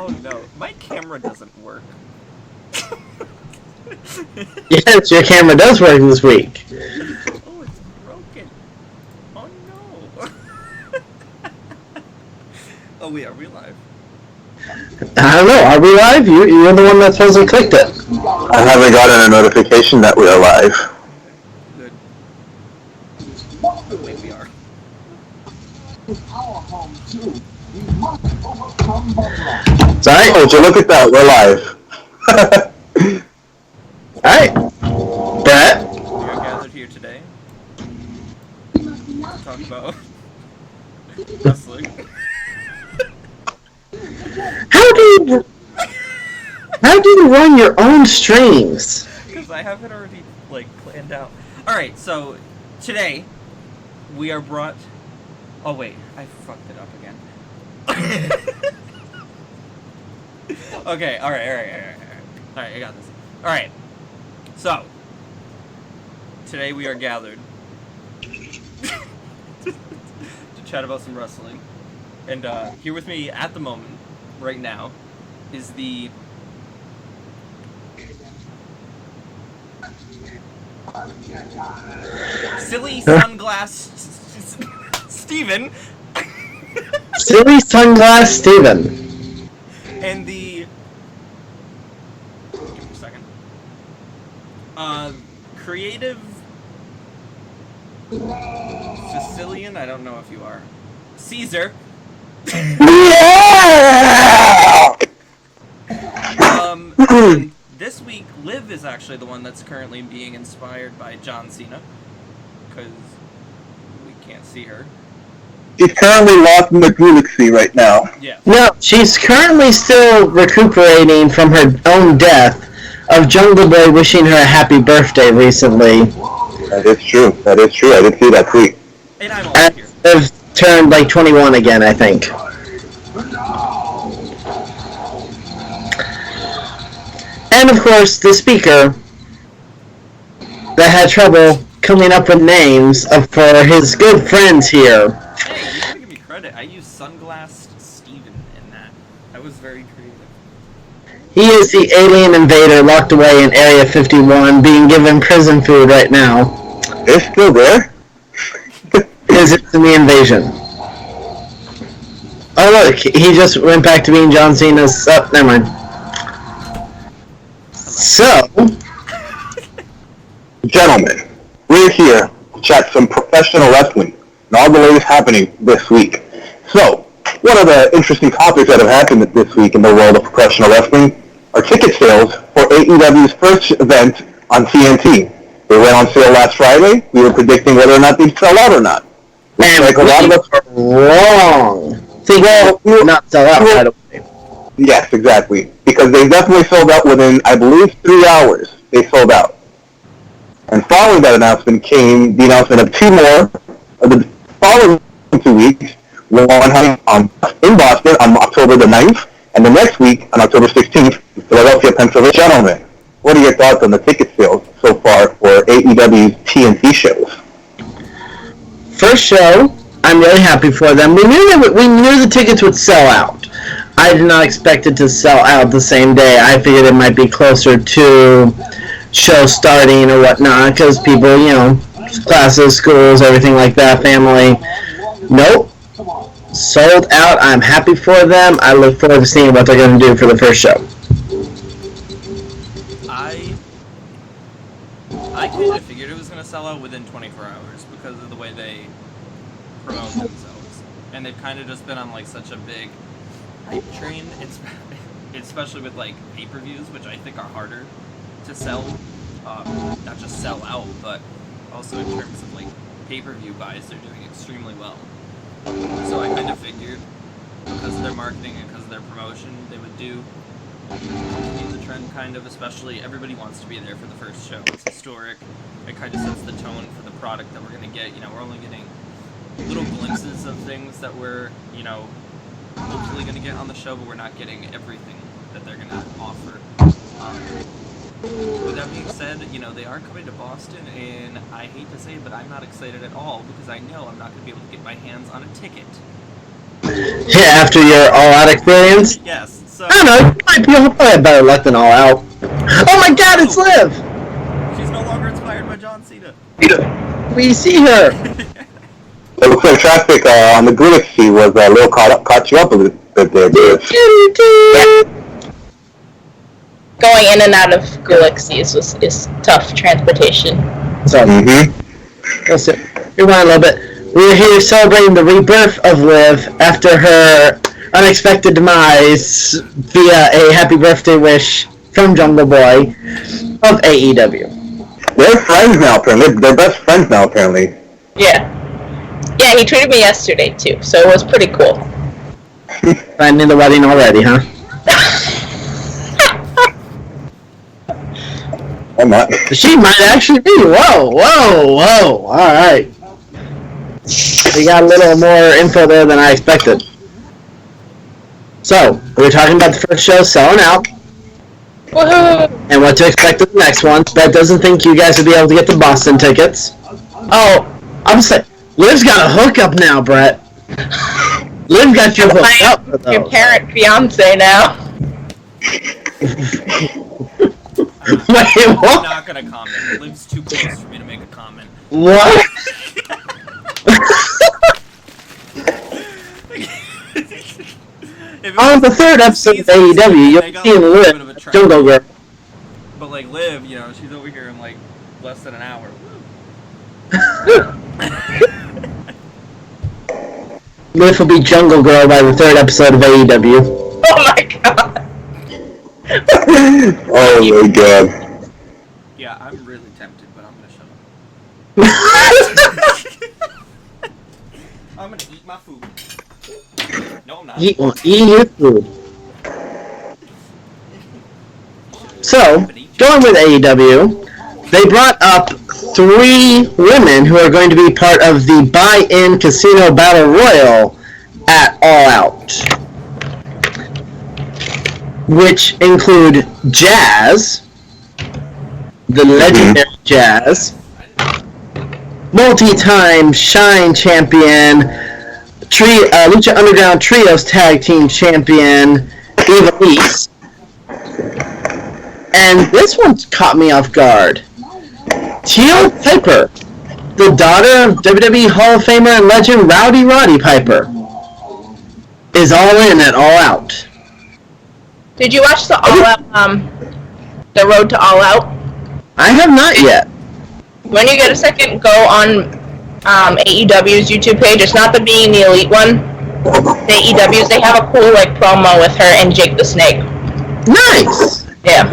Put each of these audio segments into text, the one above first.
Oh no, my camera doesn't work. Yes, your camera does work this week. Oh, it's broken. Oh no. Oh wait, are we live? I don't know. Are we live? You're the one that supposedly clicked it. I haven't gotten a notification that we are live. Okay, good. Oh wait, we are. Sorry? Oh, so look at that, we're live. Alright. Brett? We are gathered here today to talk about wrestling. How do you run your own streams? Because I have it already, planned out. Alright, so today we are brought... Oh wait, I fucked it up again. Okay, alright, I got this. Alright, so today we are gathered to chat about some wrestling. And here with me at the moment, right now, is the silly sunglass Steven. Silly Sunglass Steven. And the... Give me a second. Creative... Sicilian? I don't know if you are. Caesar. Yeah! And this week, Liv is actually the one that's currently being inspired by John Cena. Because we can't see her. She's currently lost in the galaxy right now. Yeah. No, she's currently still recuperating from her own death of Jungle Boy wishing her a happy birthday recently. That is true. I did see that tweet. And I'm all here. Liv turned 21 again, I think. And of course, the speaker that had trouble coming up with names for his good friends here. Hey, you gotta give me credit. I used Sunglass Steven in that. That was very creative. He is the alien invader locked away in Area 51, being given prison food right now. It's still there? Because it's in the invasion. Oh look, he just went back to being John Cena's... Oh, never mind. So... Gentlemen, we're here to chat some professional wrestling and all the latest happening this week. So, one of the interesting topics that have happened this week in the world of professional wrestling are ticket sales for AEW's first event on TNT. They went on sale last Friday. We were predicting whether or not they'd sell out or not. And like a lot of us are wrong. Well, not sell out right away. Yes, exactly. Because they definitely sold out within, I believe, 3 hours. They sold out. And following that announcement came the announcement of two more of the following 2 weeks. One in Boston on October the 9th, and the next week on October 16th in Philadelphia, Pennsylvania. Gentlemen, what are your thoughts on the ticket sales so far for AEW's TNT shows? First show, I'm really happy for them. We knew the tickets would sell out. I did not expect it to sell out the same day. I figured it might be closer to show starting or whatnot, because people, classes, schools, everything like that, family. Nope. Sold out. I'm happy for them. I look forward to seeing what they're going to do for the first show. I kind of figured it was going to sell out within 24 hours because of the way they promote themselves. And they've kind of just been on, such a big hype train, especially with, pay-per-views, which I think are harder to sell. Not just sell out, but also in terms of, pay-per-view buys, they're doing extremely well. So I kind of figured, because of their marketing and because of their promotion, they would continue the trend, kind of, especially everybody wants to be there for the first show. It's historic. It kind of sets the tone for the product that we're going to get. We're only getting little glimpses of things that we're, hopefully going to get on the show, but we're not getting everything that they're going to offer. With that being said, they are coming to Boston, and I hate to say it, but I'm not excited at all, because I know I'm not going to be able to get my hands on a ticket. Yeah, after your all-out experience? Yes, So I don't know. You'll probably have better luck than All Out. Oh my God, it's Liv! she's no longer inspired by John Cena. We see her. It looks like traffic on the Galaxy was a little caught you up a little bit there, dude. Going in and out of Galaxies is tough transportation. So, let's rewind a little bit. We're here celebrating the rebirth of Liv after her unexpected demise via a happy birthday wish from Jungle Boy of AEW. They're friends now, apparently. They're best friends now, apparently. Yeah. Yeah, he treated me yesterday too, so it was pretty cool. Planning the wedding already, huh? I'm not. She might actually be. Whoa. Alright. We got a little more info there than I expected. So, we were talking about the first show selling out. Woohoo! And what to expect of the next one. Brett doesn't think you guys will be able to get the Boston tickets. Oh, I'm saying, Liv's got a hookup now, Brett. Liv got you hooked up for those. Your parent fiance now. Wait, I'm what? not gonna comment. Liv's too close for me to make a comment. What? On the third episode of AEW, you'll see Liv, Jungle Girl. But like Liv, you know, she's over here in like less than an hour. Liv will be Jungle Girl by the third episode of AEW. Oh my god. Oh my god. Yeah, I'm really tempted, but I'm gonna shut up. I'm gonna eat my food. No, I'm not. Eat your food. So, going with AEW, they brought up 3 women who are going to be part of the buy-in casino battle royal at All Out, which include Jazz, the legendary Jazz, multi-time Shine champion, Lucha Underground Trios Tag Team champion, Eva Lise. And this one caught me off guard. Teal Piper, the daughter of WWE Hall of Famer and legend Rowdy Roddy Piper, is all in at All Out. Did you watch the All Out, the Road to All Out? I have not yet. When you get a second, go on AEW's YouTube page. It's not the Being the Elite one. The AEW's, they have a cool like promo with her and Jake the Snake. Nice! Yeah.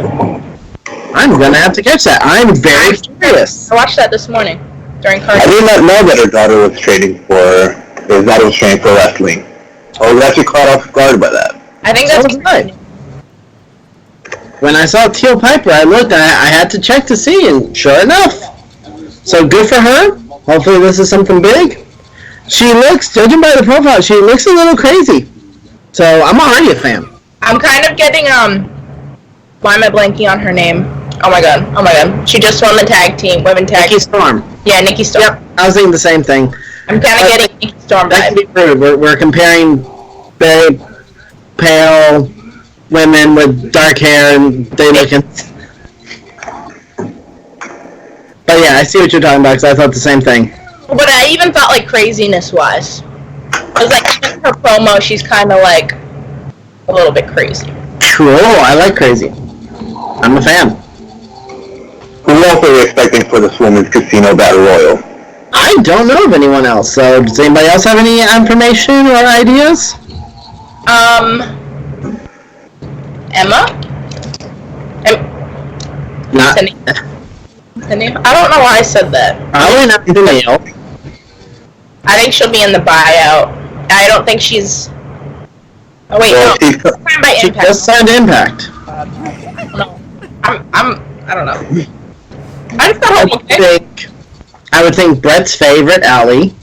I'm gonna have to catch that. I'm very curious. I watched that this morning during I cardio. did not know that her daughter was training for wrestling. I was actually caught off guard by that. I think So that's was I. When I saw Teal Piper, I looked and I had to check to see, and sure enough. So good for her. Hopefully this is something big. She looks, judging by the profile, she looks a little crazy. So I'm already a fan. I'm kind of getting why am I blanking on her name? Oh my god. She just won the tag team, women tag. Nikki Storm. Yeah, Nikki Storm. Yep, I was thinking the same thing. I'm kind of getting Nikki Storm That can vibe. be rude. We're comparing very pale women with dark hair and they looking. But yeah, I see what you're talking about because I thought the same thing. But I even thought like craziness wise. I was like, even her promo, she's kind of like a little bit crazy. Cool, I like crazy. I'm a fan. Who else are we expecting for this women's casino battle royal? I don't know of anyone else, so does anybody else have any information or ideas? Emma? Not. I don't know why I said that. Probably not Danielle. I think she'll be in the buyout. I don't think she's... Oh wait, Well, no. she's- Signed by She Impact. just signed Impact. No. I don't know. I just thought I it was would okay. think Brett's favorite, Allie.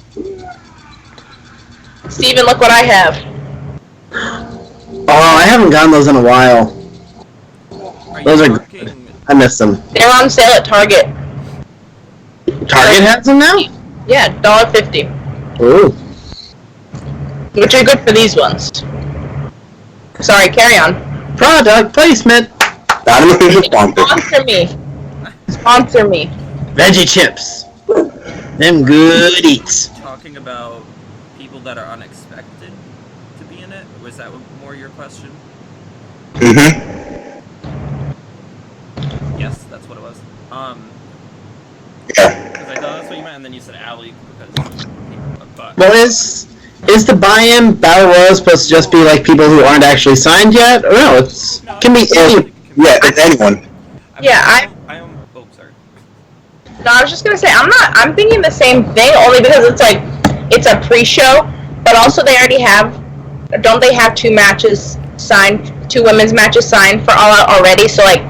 Steven, look what I have. Oh, I haven't gotten those in a while. Those are good. I missed them. They're on sale at Target. Target has them now? Yeah, $1.50. Ooh. Which are good for these ones. Sorry, carry on. Product placement. Not an official sponsor. Sponsor me. Sponsor me. Veggie chips. Them good eats. Talking about people that are unexpected to be in it? Was that more your question? Mm-hmm. Yes, that's what it was. Yeah. Because I thought that's what you meant, and then you said Alley because but Well, is the buy-in battle royal supposed to just be like people who aren't actually signed yet? Or no, can be any. Yeah, it's anyone. Oh, sorry. No, I was just gonna say I'm thinking the same thing only because it's like it's a pre-show, but also they already don't they have two women's matches signed for All Out already? So like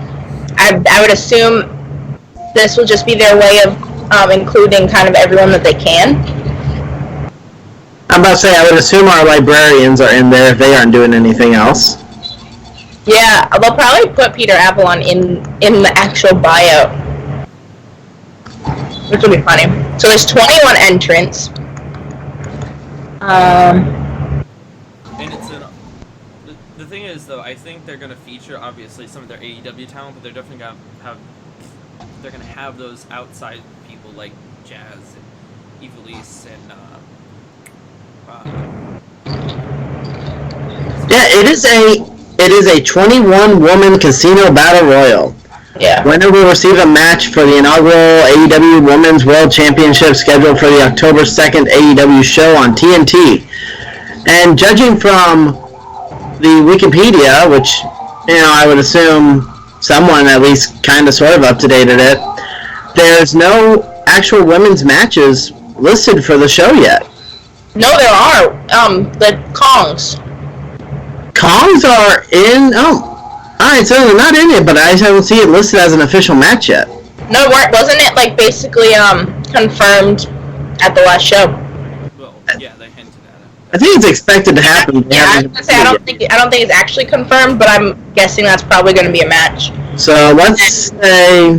I would assume this will just be their way of including kind of everyone that they can. I'm about to say I would assume our librarians are in there if they aren't doing anything else. Yeah, they'll probably put Peter Avalon in the actual bio, which will be funny. So there's 21 entrants. And it's the thing is though, I think they're gonna feature obviously some of their AEW talent, but they're definitely gonna have those outside people like Jazz and Evilise and Yeah, it is a 21-woman casino battle royal. Yeah. Winner will receive a match for the inaugural AEW Women's World Championship scheduled for the October 2nd AEW show on TNT. And judging from the Wikipedia, which, I would assume someone at least kind of sort of up-to-dated it, there's no actual women's matches listed for the show yet. No, there are. The Kongs. Kongs are in... Oh. Alright, so they're not in it, but I don't see it listed as an official match yet. No, wasn't it like basically confirmed at the last show? well, yeah, they hinted at it. I think it's expected to happen. Yeah, I was gonna say I don't think it's actually confirmed, but I'm guessing that's probably going to be a match. So let's say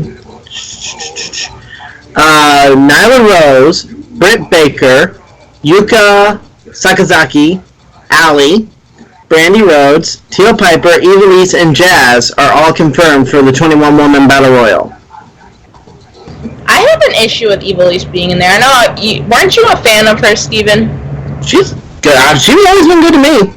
Nyla Rose, Britt Baker, Yuka Sakazaki, Allie, Brandy Rhodes, Teal Piper, Evilise, and Jazz are all confirmed for the 21-woman Battle Royal. I have an issue with Evilise being in there. I know, weren't you a fan of her, Steven? She's good. She's always been good to me.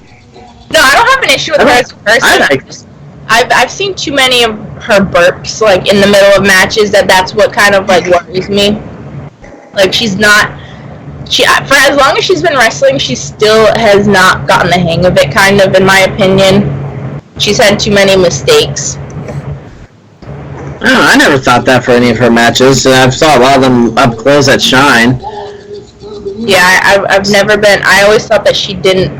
No, I don't have an issue with her as a person. I've seen too many of her burps, like, in the middle of matches, that's what kind of, like, worries me. Like, she's not... for as long as she's been wrestling, she still has not gotten the hang of it, kind of, in my opinion. She's had too many mistakes. I never thought that for any of her matches. I've saw a lot of them up close at Shine. Yeah, I've never been... I always thought that she didn't...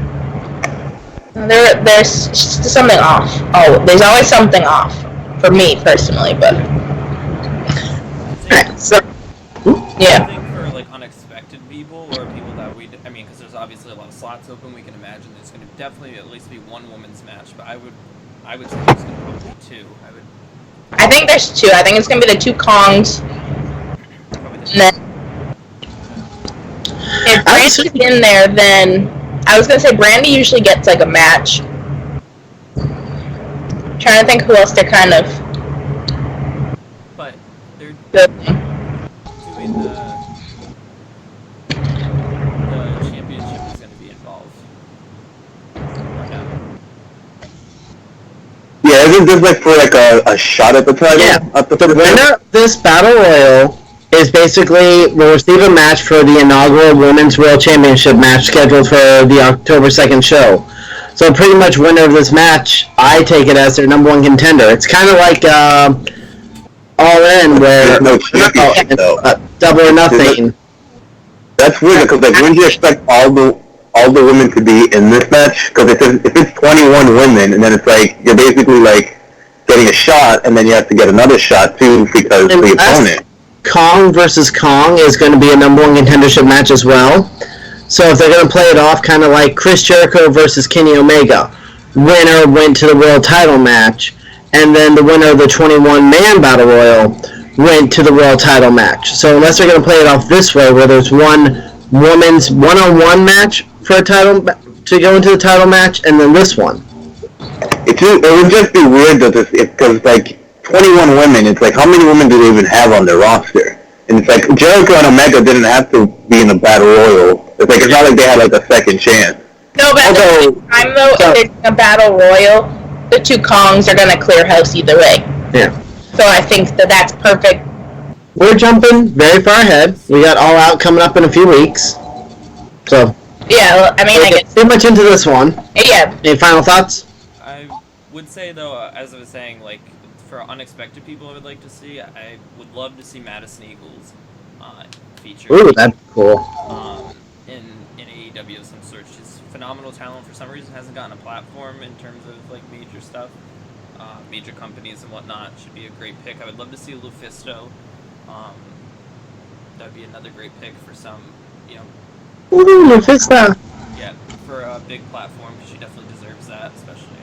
There's something off. Oh, there's always something off. For me, personally, but... So, yeah. I think for like unexpected people or people that because there's obviously a lot of slots open, we can imagine there's going to definitely at least be one women's match, but I would say there's going to probably be two. I think there's two. I think it's going to be the two Kongs. And then if Brandy's in there, then I was going to say Brandy usually gets like a match. I'm trying to think who else they're kind of... But they're good. doing the championship is going to be involved. Or no? Yeah, isn't this like for like a shot at the title? yeah, the winner of this Battle Royal is basically will receive a match for the inaugural Women's World Championship match scheduled for the October 2nd show. So pretty much winner of this match, I take it as their number one contender. It's kind of like All In, where no championship, though. Double or Nothing. That's weird because like wouldn't you expect all the women to be in this match? Because if it's 21 women and then it's like you're basically like getting a shot and then you have to get another shot too because the opponent. Kong versus Kong is going to be a number one contendership match as well. So if they're going to play it off kind of like Chris Jericho versus Kenny Omega, winner went to the world title match, and then the winner of the 21-man Battle Royal went to the world title match. So unless they're going to play it off this way, where there's one women's one-on-one match for a title to go into the title match, and then this one. it would just be weird that because like 21 women, it's like how many women do they even have on their roster? And it's like Jericho and Omega didn't have to be in a battle royal. It's like it's not like they had like a second chance. No, but at the same time though, if it's a battle royal, the two Kongs are gonna clear house either way. Yeah. So I think that's perfect. We're jumping very far ahead. We got All Out coming up in a few weeks. So. Yeah, I mean, I guess. Too much into this one. Yeah. Any final thoughts? I would say though, as I was saying, like for unexpected people, I would like to see. I would love to see Madison Eagles featured. Ooh, that'd be cool. In AEW of some sort. She's phenomenal talent. For some reason, hasn't gotten a platform in terms of like major stuff, major companies and whatnot. Should be a great pick. I would love to see Lufisto. That would be another great pick for some, you know. Ooh, Lufisto. Yeah, for a big platform, she definitely deserves that, especially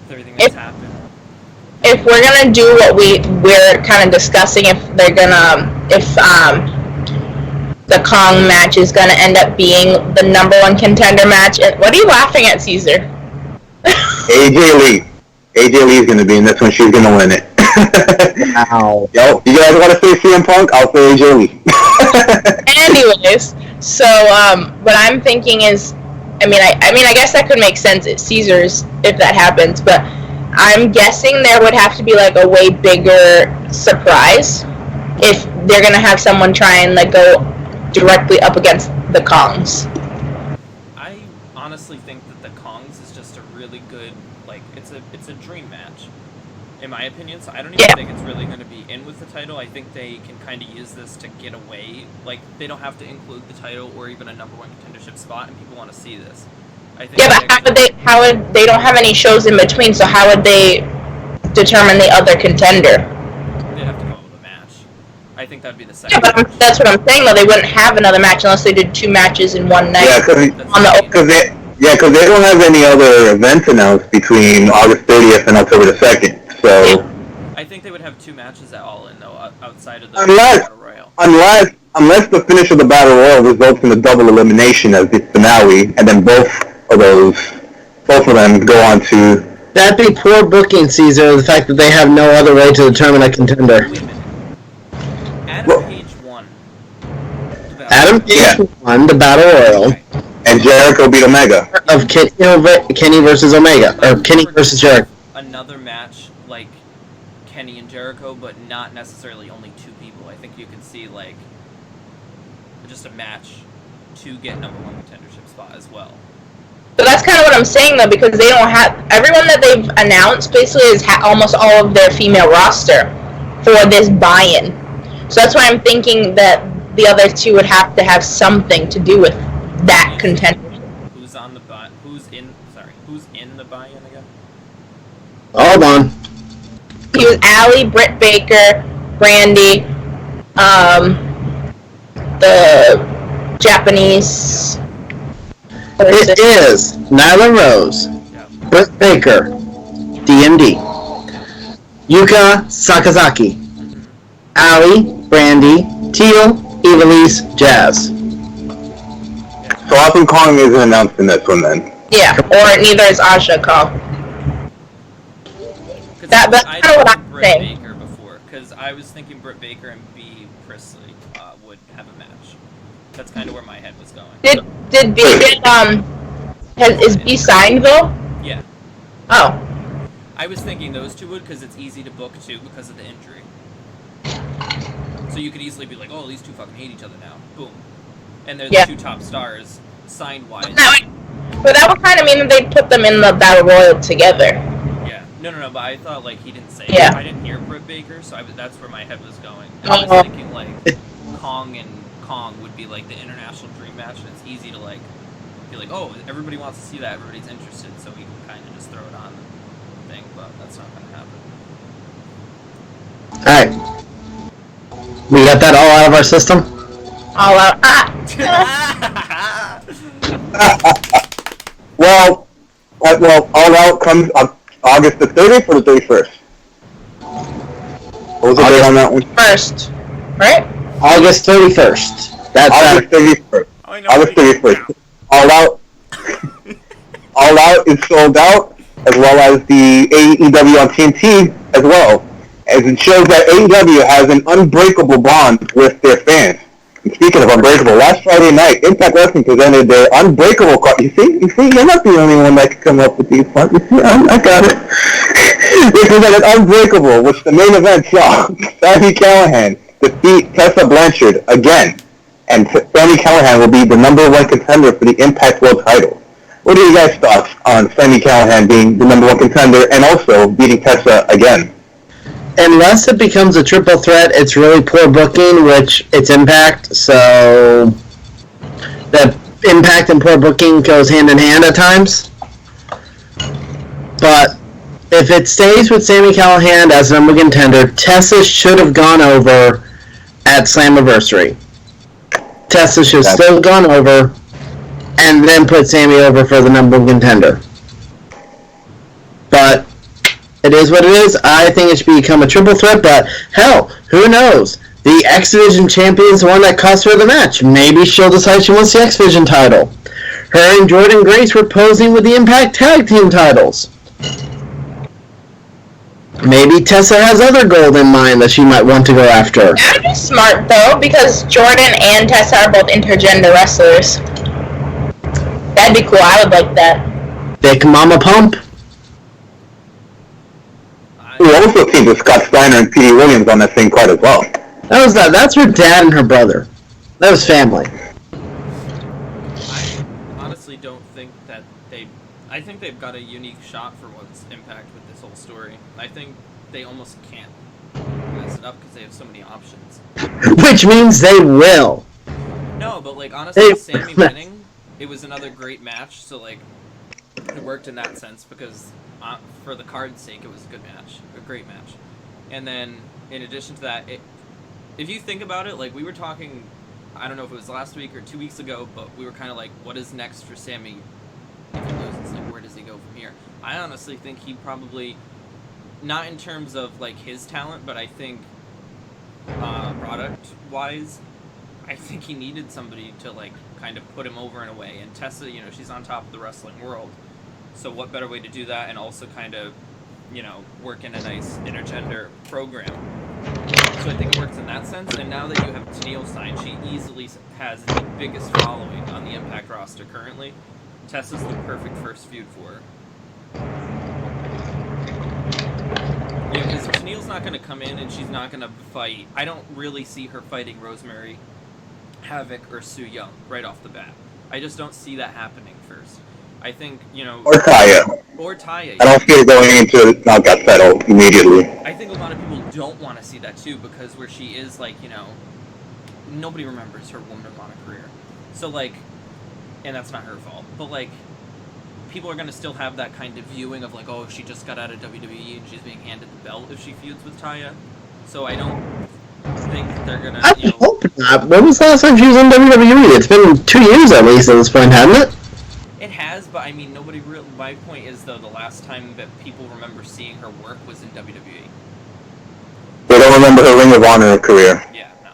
with everything that's happened. If we're gonna do what we're kind of discussing, if the Kong match is gonna end up being the number one contender match, what are you laughing at, Caesar? AJ Lee. AJ Lee is gonna be in this one. She's gonna win it. Wow. Yo, you guys want to say CM Punk? I'll say AJ Lee. Anyways, so what I'm thinking is, I mean, I guess that could make sense at Caesars if that happens, but I'm guessing there would have to be like a way bigger surprise if they're gonna have someone try and like go directly up against the Kongs. I honestly think that the Kongs is just a really good, like, it's a dream match, in my opinion. So I don't even think it's really going to be in with the title. I think they can kind of use this to get away. Like, they don't have to include the title or even a number one contendership spot, and people want to see this. I think but how would they don't have any shows in between? So how would they determine the other contender? They'd have to go with a match. I think that'd be the second. Yeah, but that's what I'm saying though. They wouldn't have another match unless they did two matches in one night. Yeah, because they don't have any other events announced between August 30th and October the 2nd. So I think they would have two matches at All In though, outside of the Battle Royal. Unless the finish of the Battle Royal results in a double elimination as the finale, and then both of them go on to. That'd be poor booking, Caesar. The fact that they have no other way to determine a contender. Wait a minute. Adam Page won. Adam Page won the Battle Royal. Okay. And Jericho beat Omega. Of Kenny versus Omega. Or Kenny versus Jericho. Another match like Kenny and Jericho, but not necessarily only two people. I think you could see like just a match to get number one contendership spot as well. So that's kind of what I'm saying though, because they don't have everyone that they've announced basically is almost all of their female roster for this buy-in. So that's why I'm thinking that the other two would have to have something to do with that contender. Who's in the buy-in again? Hold on. He was Allie, Britt Baker, Brandy, the Japanese person. It is Nyla Rose, Britt Baker, DMD, Yuka Sakazaki, Allie, Brandy, Teal, Evilise, Jazz. So Awesome Kong isn't announced in this one then. Yeah, or neither is Asha Kong. That's kind of what I'm Britt saying. Baker before, because I was thinking Britt Baker and B. Priestley would have a match. That's kind of where my head was going. Is B signed though? Yeah. Oh. I was thinking those two would, because it's easy to book too because of the injury. So you could easily be like, oh, these two fucking hate each other now. Boom. And they're the two top stars, signed-wise. But that would kind of mean that they'd put them in the Battle Royal together. Yeah. No, but I thought, like, he didn't say Yeah. it. I didn't hear Britt Baker, so that's where my head was going. And I was thinking, like, Kong and Kong would be, like, the international dream match, and it's easy to, like, be like, oh, everybody wants to see that, everybody's interested, so we can kind of just throw it on the thing, but that's not going to happen. Alright. We got that all out of our system? All out. Well, All Out comes August the 30th or the 31st? What was the date on that one? First, right? August 31st. That's August 31st. I know. August 31st. All Out. All Out is sold out. as well as the AEW on TNT as well, as it shows that AEW has an unbreakable bond with their fans. And speaking of unbreakable, last Friday night, Impact Wrestling presented their unbreakable card. You see, you're not the only one that can come up with these ones. You see, I got it. They presented Unbreakable, which the main event saw Sami Callihan defeat Tessa Blanchard again. And Sami Callihan will be the #1 contender for the Impact World title. What are you guys' thoughts on Sami Callihan being the #1 contender and also beating Tessa again? Unless it becomes a triple threat, it's really poor booking, which it's Impact, so the Impact and poor booking goes hand in hand at times. But if it stays with Sami Callihan as #1 contender, Tessa should have gone over at Slammiversary. Tessa should have still gone over and then put Sami over for the #1 contender. But it is what it is. I think it should become a triple threat, but hell, who knows? The X Division champion's the one that cost her the match. Maybe she'll decide she wants the X Division title. Her and Jordan Grace were posing with the Impact Tag Team titles. Maybe Tessa has other gold in mind that she might want to go after. That would be smart, though, because Jordan and Tessa are both intergender wrestlers. That'd be cool. I would like that. Big Mama Pump. We also teamed with Scott Steiner and Petey Williams on that same card as well. That's her dad and her brother. That was family. I honestly don't think that I think they've got a unique shot for what's Impact with this whole story. I think they almost can't mess it up because they have so many options. Which means they will. No, but like honestly, Sami winning, it was another great match. So like, it worked in that sense because for the card's sake, it was a good match, a great match. And then in addition to that, if you think about it, like we were talking, I don't know if it was last week or 2 weeks ago, but we were kind of like, what is next for Sami? If he loses, like where does he go from here? I honestly think he probably, not in terms of like his talent, but I think product wise, I think he needed somebody to like kind of put him over in a way. And Tessa, you know, she's on top of the wrestling world, so what better way to do that and also kind of, you know, work in a nice intergender program. So I think it works in that sense. And now that you have Tenille signed, she easily has the biggest following on the Impact roster currently. Tessa's the perfect first feud for her. Yeah, because Tenille's not going to come in and she's not going to fight. I don't really see her fighting Rosemary, Havoc, or Su Yung right off the bat. I just don't see that happening first. I think, you know... Or Taya. Or Taya. I don't see her going into knockout settle immediately. I think a lot of people don't want to see that too, because where she is, like, you know, nobody remembers her Woman of Honor career. So, like, and that's not her fault, but, like, people are going to still have that kind of viewing of, like, oh, she just got out of WWE and she's being handed the belt if she feuds with Taya. So I don't think they're going to, I hope not. When was the last time she was in WWE? It's been 2 years at least at this point, hasn't it? It has, but I mean, nobody really... My point is, though, the last time that people remember seeing her work was in WWE. They don't remember her Ring of Honor career. Yeah, no.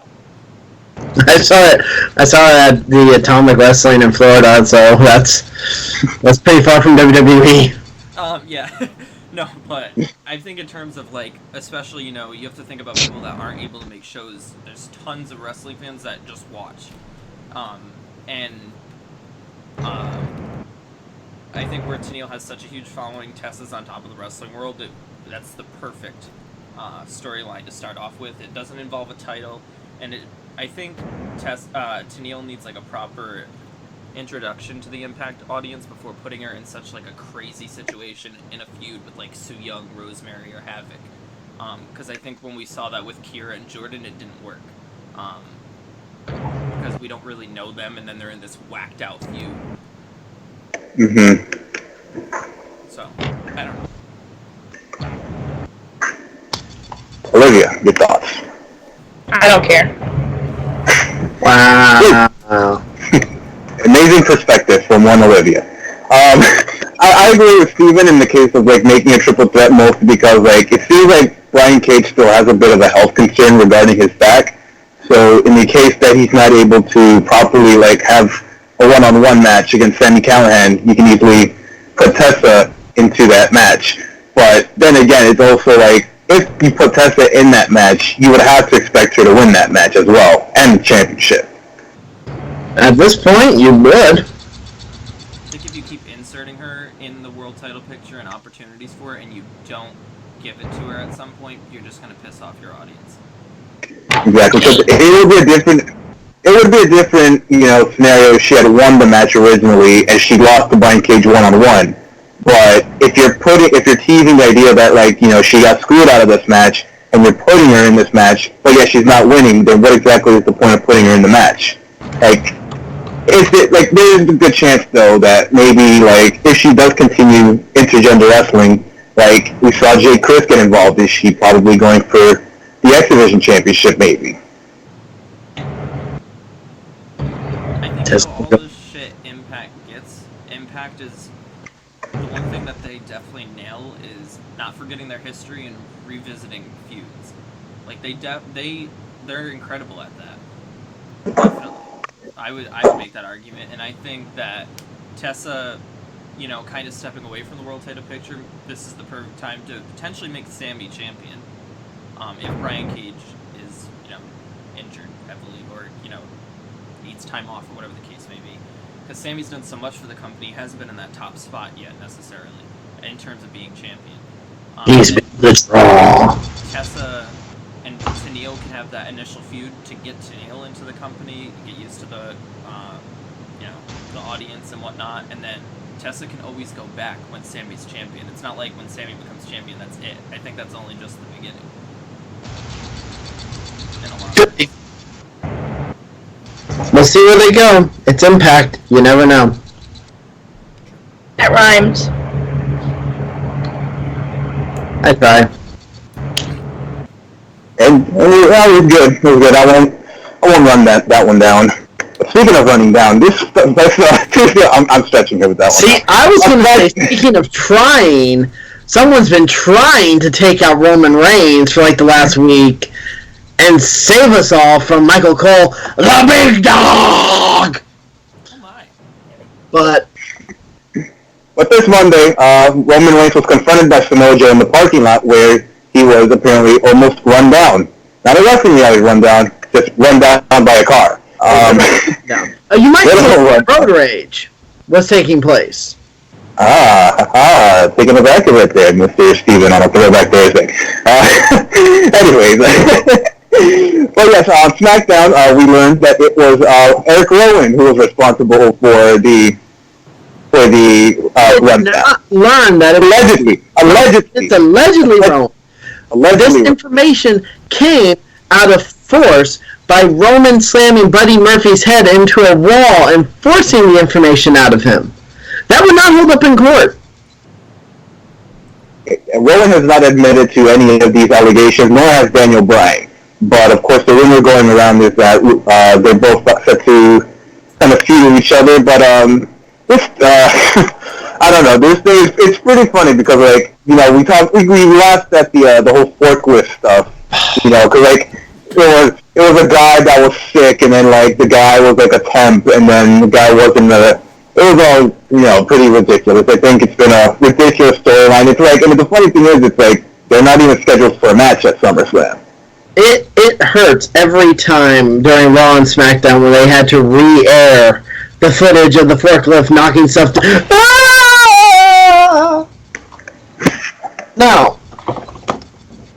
I saw it at the Atomic Wrestling in Florida, so that's pretty far from WWE. Yeah. No, but I think in terms of, like, especially, you know, you have to think about people that aren't able to make shows. There's tons of wrestling fans that just watch. I think where Tenille has such a huge following, Tessa's on top of the wrestling world, that's the perfect storyline to start off with. It doesn't involve a title, and I think Tenille needs like a proper introduction to the Impact audience before putting her in such like a crazy situation in a feud with like Su Yung, Rosemary, or Havoc. Because I think when we saw that with Kira and Jordan, it didn't work. Because we don't really know them, and then they're in this whacked out feud. Mm-hmm. So, I don't know. Olivia, your thoughts? I don't care. Wow. Amazing perspective from one Olivia. I agree with Steven in the case of like making a triple threat, mostly because like it seems like Brian Cage still has a bit of a health concern regarding his back. So in the case that he's not able to properly like have a one-on-one match against Sami Callihan, you can easily put Tessa into that match. But then again, it's also like, if you put Tessa in that match, you would have to expect her to win that match as well, and the championship. At this point, you would. I think if you keep inserting her in the world title picture and opportunities for it, and you don't give it to her at some point, you're just going to piss off your audience. Exactly, because it would be a different, scenario if she had won the match originally and she lost to Brian Cage one-on-one. But if you're teasing the idea that, like, she got screwed out of this match and you're putting her in this match, but yeah, she's not winning, then what exactly is the point of putting her in the match? Like, there's a good chance, though, that maybe, like, if she does continue intergender wrestling, like, we saw Jay Chris get involved, is she probably going for the X Division Championship, maybe? I think all the shit Impact gets, Impact is... The one thing that they definitely nail is not forgetting their history and revisiting feuds. Like, they're incredible at that. Definitely. I would make that argument, and I think that Tessa, kind of stepping away from the world title picture, this is the perfect time to potentially make Sammy champion. If Brian Cage is, injured heavily or, needs time off or whatever the case may be. Because Sammy's done so much for the company, he hasn't been in that top spot yet necessarily, in terms of being champion. He's been the draw. Tessa and Tenille can have that initial feud to get Tenille into the company, get used to the, the audience and whatnot, and then Tessa can always go back when Sammy's champion. It's not like when Sammy becomes champion, that's it. I think that's only just the beginning. In a lot of ways. We'll see where they go. It's Impact. You never know. That rhymes. I try. And that was good. It was good. I won't run that one down. Speaking of running down, I'm stretching here with that one. See, I was going to say, speaking of trying, someone's been trying to take out Roman Reigns for like the last week and save us all from Michael Cole, the big dog! Oh my. But this Monday, Roman Reigns was confronted by Samoa Joe in the parking lot where he was apparently almost run down. Not a wrestling reality run down, just run down by a car. You might say road rage was taking place. Taking it back a bit there, Mr. Steven, on a Throwback Thursday. Anyways, but yes, on SmackDown, we learned that it was Eric Rowan who was responsible for the run down. Learned that Allegedly. It's allegedly Rowan. This information came out of force by Roman slamming Buddy Murphy's head into a wall and forcing the information out of him. That would not hold up in court. Rowan has not admitted to any of these allegations, nor has Daniel Bryan. But of course, the rumor going around is that they're both set to kind of feud with each other. But I don't know. It's pretty funny because, like, we laughed at the whole forklift stuff, because like it was a guy that was sick, and then like the guy was like a temp, and then the guy wasn't it was all pretty ridiculous. I think it's been a ridiculous storyline. It's like, the funny thing is, it's like they're not even scheduled for a match at Summerslam. It hurts every time during Raw and SmackDown when they had to re-air the footage of the forklift knocking stuff to... Ah! No,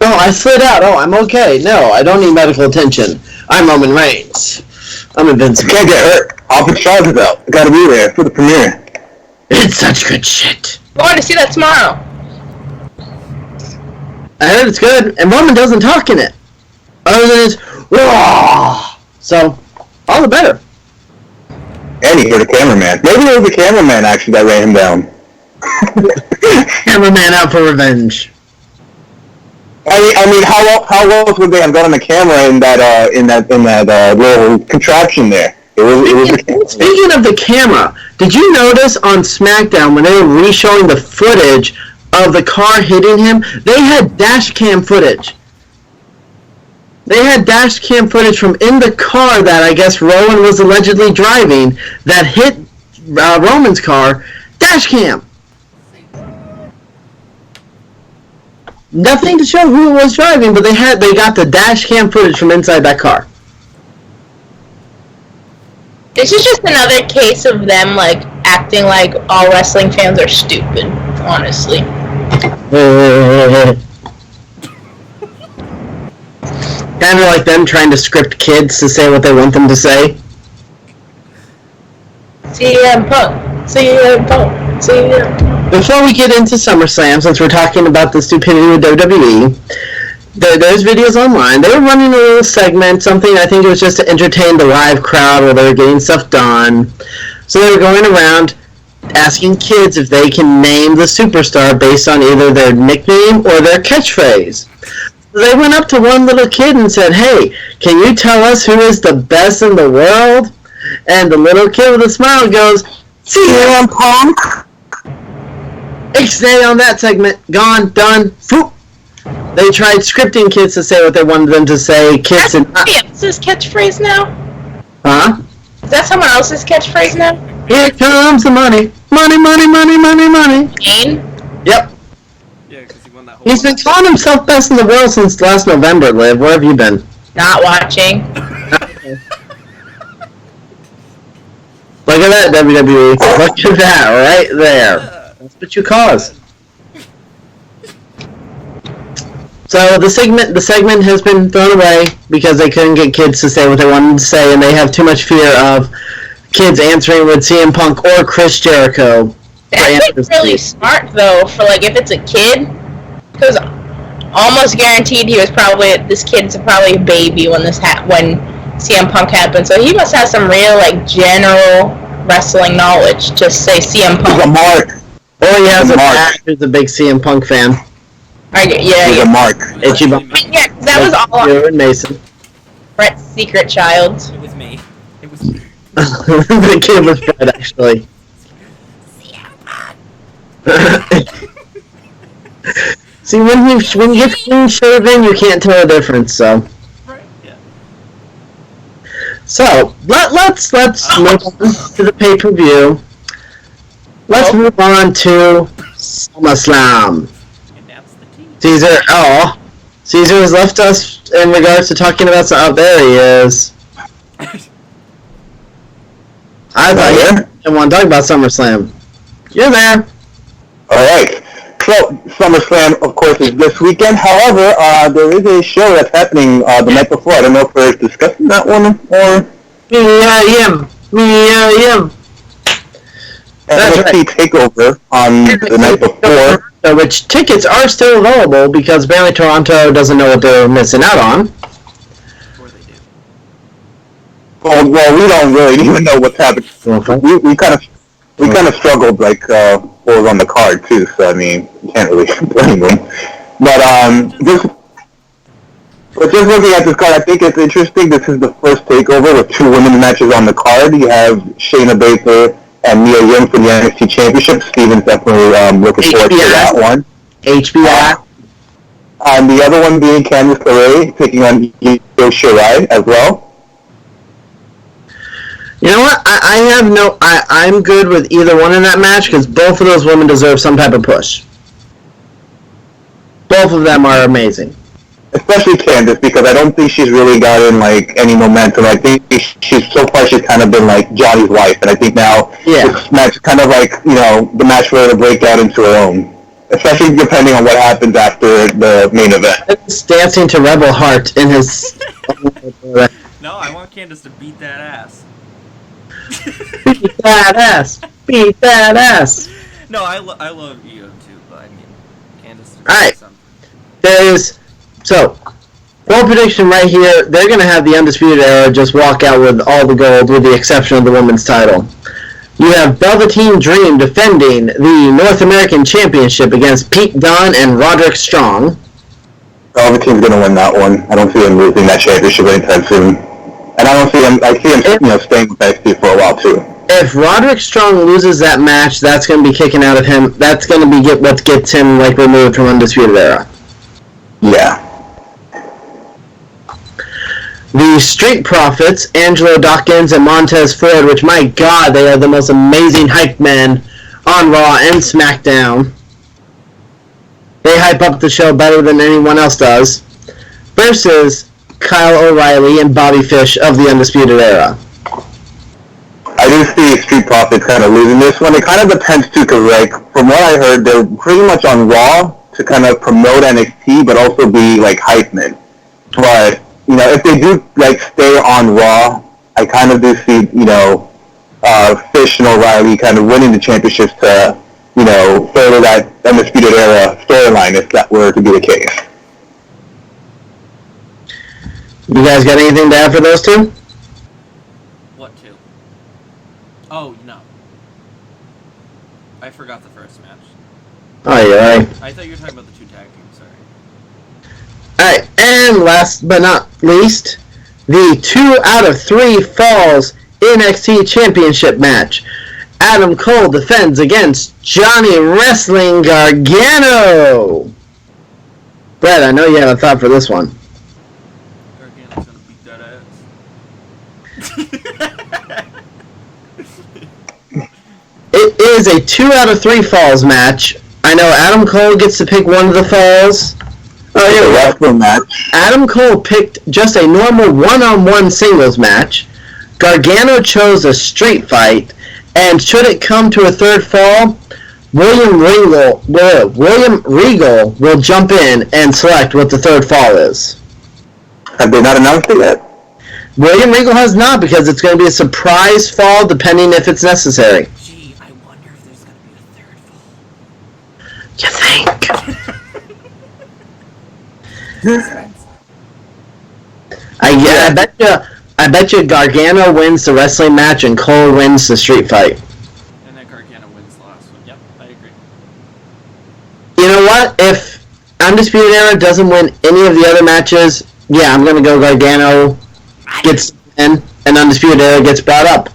I slid out. Oh, I'm okay. No, I don't need medical attention. I'm Roman Reigns. I'm invincible. Can't get hurt. Office charges out. I gotta be there for the premiere. It's such good shit. I want to see that tomorrow. I heard it's good, and Roman doesn't talk in it. Other than his raw. So, all the better. And he hit a cameraman. Maybe it was the cameraman actually that ran him down. Cameraman out for revenge. I mean, how else would they have gotten a camera in that little contraption there? Speaking of the camera, did you notice on SmackDown when they were re-showing the footage of the car hitting him, they had dash cam footage. They had dash cam footage from in the car that I guess Rowan was allegedly driving that hit Roman's car. Dash cam. Nothing to show who was driving, but they got the dash cam footage from inside that car. This is just another case of them like acting like all wrestling fans are stupid. Honestly. Kind of like them trying to script kids to say what they want them to say. CM Punk, CM Punk, CM Punk. Before we get into SummerSlam, since we're talking about the stupidity with WWE, there's videos online. They were running a little segment, something I think it was just to entertain the live crowd while they were getting stuff done. So they were going around asking kids if they can name the superstar based on either their nickname or their catchphrase. So they went up to one little kid and said, "Hey, can you tell us who is the best in the world?" And the little kid with a smile goes, "CM Punk." Ixnay on that segment. Gone. Done. Foop. They tried scripting kids to say what they wanted them to say. Kids That's somebody else's catchphrase now? Huh? Is that someone else's catchphrase now? Here comes the money. Money, money, money, money, money. Kane? Yep. Yeah, because he won that whole. He's been calling himself best in the world since last November, Liv. Where have you been? Not watching. Look at that, WWE. Look at that right there. That's what you caused. So the segment has been thrown away because they couldn't get kids to say what they wanted to say, and they have too much fear of kids answering with CM Punk or Chris Jericho. That's like really smart though, for like if it's a kid, because almost guaranteed this kid's probably a baby when when CM Punk happened, so he must have some real like general wrestling knowledge. Just say CM Punk. He's a mark. Or he has a Mark. dad who's a big CM Punk fan. He's a mark. Itchy Bump. Yeah, that was all You and Mason. Brett's secret child. It was me. It was me. The kid was Fred, actually. See, when you get clean shaven, you can't tell the difference. So, Right. Yeah. so let's move on to the pay-per-view. Let's move on to SummerSlam. And that's the key. Caesar has left us in regards to talking about. Oh, there he is. I thought you didn't want to talk about SummerSlam. You're there. Alright. So, SummerSlam, of course, is this weekend. However, there is a show that's happening the night before. I don't know if we're discussing that one or... Me. That's NXT right. TakeOver on the night before. Which tickets are still available because apparently Toronto doesn't know what they're missing out on. Or they do. Well, we don't really even know what's happening. We kind of struggled, like, what was on the card, too, so, I mean, you can't really blame them. But, just looking at this card, I think it's interesting. This is the first TakeOver with two women's matches on the card. You have Shayna Baszler and Mia Yim for the NXT Championship. Steven's definitely looking forward to that one. HBI. And the other one being Candice LeRae taking on Io Shirai as well. You know what? I'm good with either one in that match because both of those women deserve some type of push. Both of them are amazing. Especially Candice, because I don't think she's really gotten like any momentum. I think she's kind of been like Johnny's wife, and I think now this match is kind of like, you know, the match for her to break out into her own. Especially depending on what happens after the main event. It's dancing to Rebel Heart in his. No, I want Candice to beat that ass. Beat that ass. Beat that ass. No, I love Io too, but I mean, Candice is Alright. something. So, bold prediction right here, they're going to have the Undisputed Era just walk out with all the gold with the exception of the women's title. You have Velveteen Dream defending the North American Championship against Pete Dunne and Roderick Strong. Velveteen's going to win that one. I don't see him losing that championship anytime soon. And I see him staying with NXT for a while too. If Roderick Strong loses that match, that's going to be kicking out of him. That's going to be what gets him removed from Undisputed Era. Yeah. The Street Profits, Angelo Dawkins and Montez Ford, which, my God, they are the most amazing hype men on Raw and SmackDown. They hype up the show better than anyone else does. Versus Kyle O'Reilly and Bobby Fish of the Undisputed Era. I do see Street Profits kind of losing this one. It kind of depends too, because like from what I heard, they're pretty much on Raw to kind of promote NXT, but also be like hype men. But if they do like stay on Raw, I kind of do see Fish and O'Reilly kind of winning the championships to further that Undisputed Era storyline if that were to be the case. You guys got anything to add for those two? What two? Oh, no. I forgot the first match. Oh, you're right. I thought you were talking about the two tag teams, sorry. Alright, and last but not least, the 2 out of 3 Falls NXT Championship match. Adam Cole defends against Johnny Wrestling Gargano. Brad, I know you have a thought for this one. Gargano's gonna beat that ass. It is a 2 out of 3 Falls match. I know Adam Cole gets to pick one of the Falls. Oh, yeah, wrestling match. Adam Cole picked just a normal one-on-one singles match. Gargano chose a street fight. And should it come to a third fall, William Regal will jump in and select what the third fall is. Have they not announced it yet? William Regal has not, because it's going to be a surprise fall depending if it's necessary. Gee, I wonder if there's gonna be a third fall. You think? I bet you Gargano wins the wrestling match and Cole wins the street fight. And then Gargano wins the last one. Yep, I agree. You know what? If Undisputed Era doesn't win any of the other matches, yeah, I'm going to go Gargano gets in and Undisputed Era gets brought up.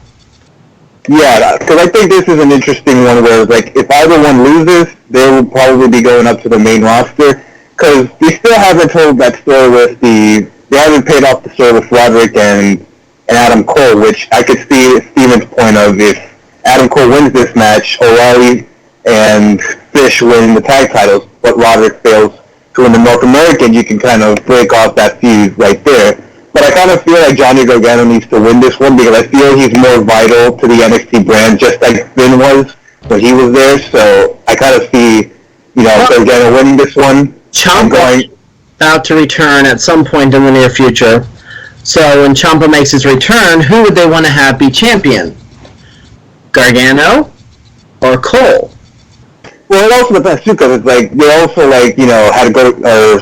Yeah, because I think this is an interesting one where, like, if either one loses, they will probably be going up to the main roster. Because we still haven't told that story with they haven't paid off the story with Roderick and Adam Cole, which I could see Steven's point of if Adam Cole wins this match, O'Reilly and Fish win the tag titles, but Roderick fails to win the North American, you can kind of break off that feud right there. But I kind of feel like Johnny Gargano needs to win this one because I feel he's more vital to the NXT brand, just like Finn was when he was there. So I kind of see, Gargano winning this one. Ciampa out to return at some point in the near future. So when Ciampa makes his return, who would they want to have be champion? Gargano or Cole? Well, it also depends too, because it's like they also had to go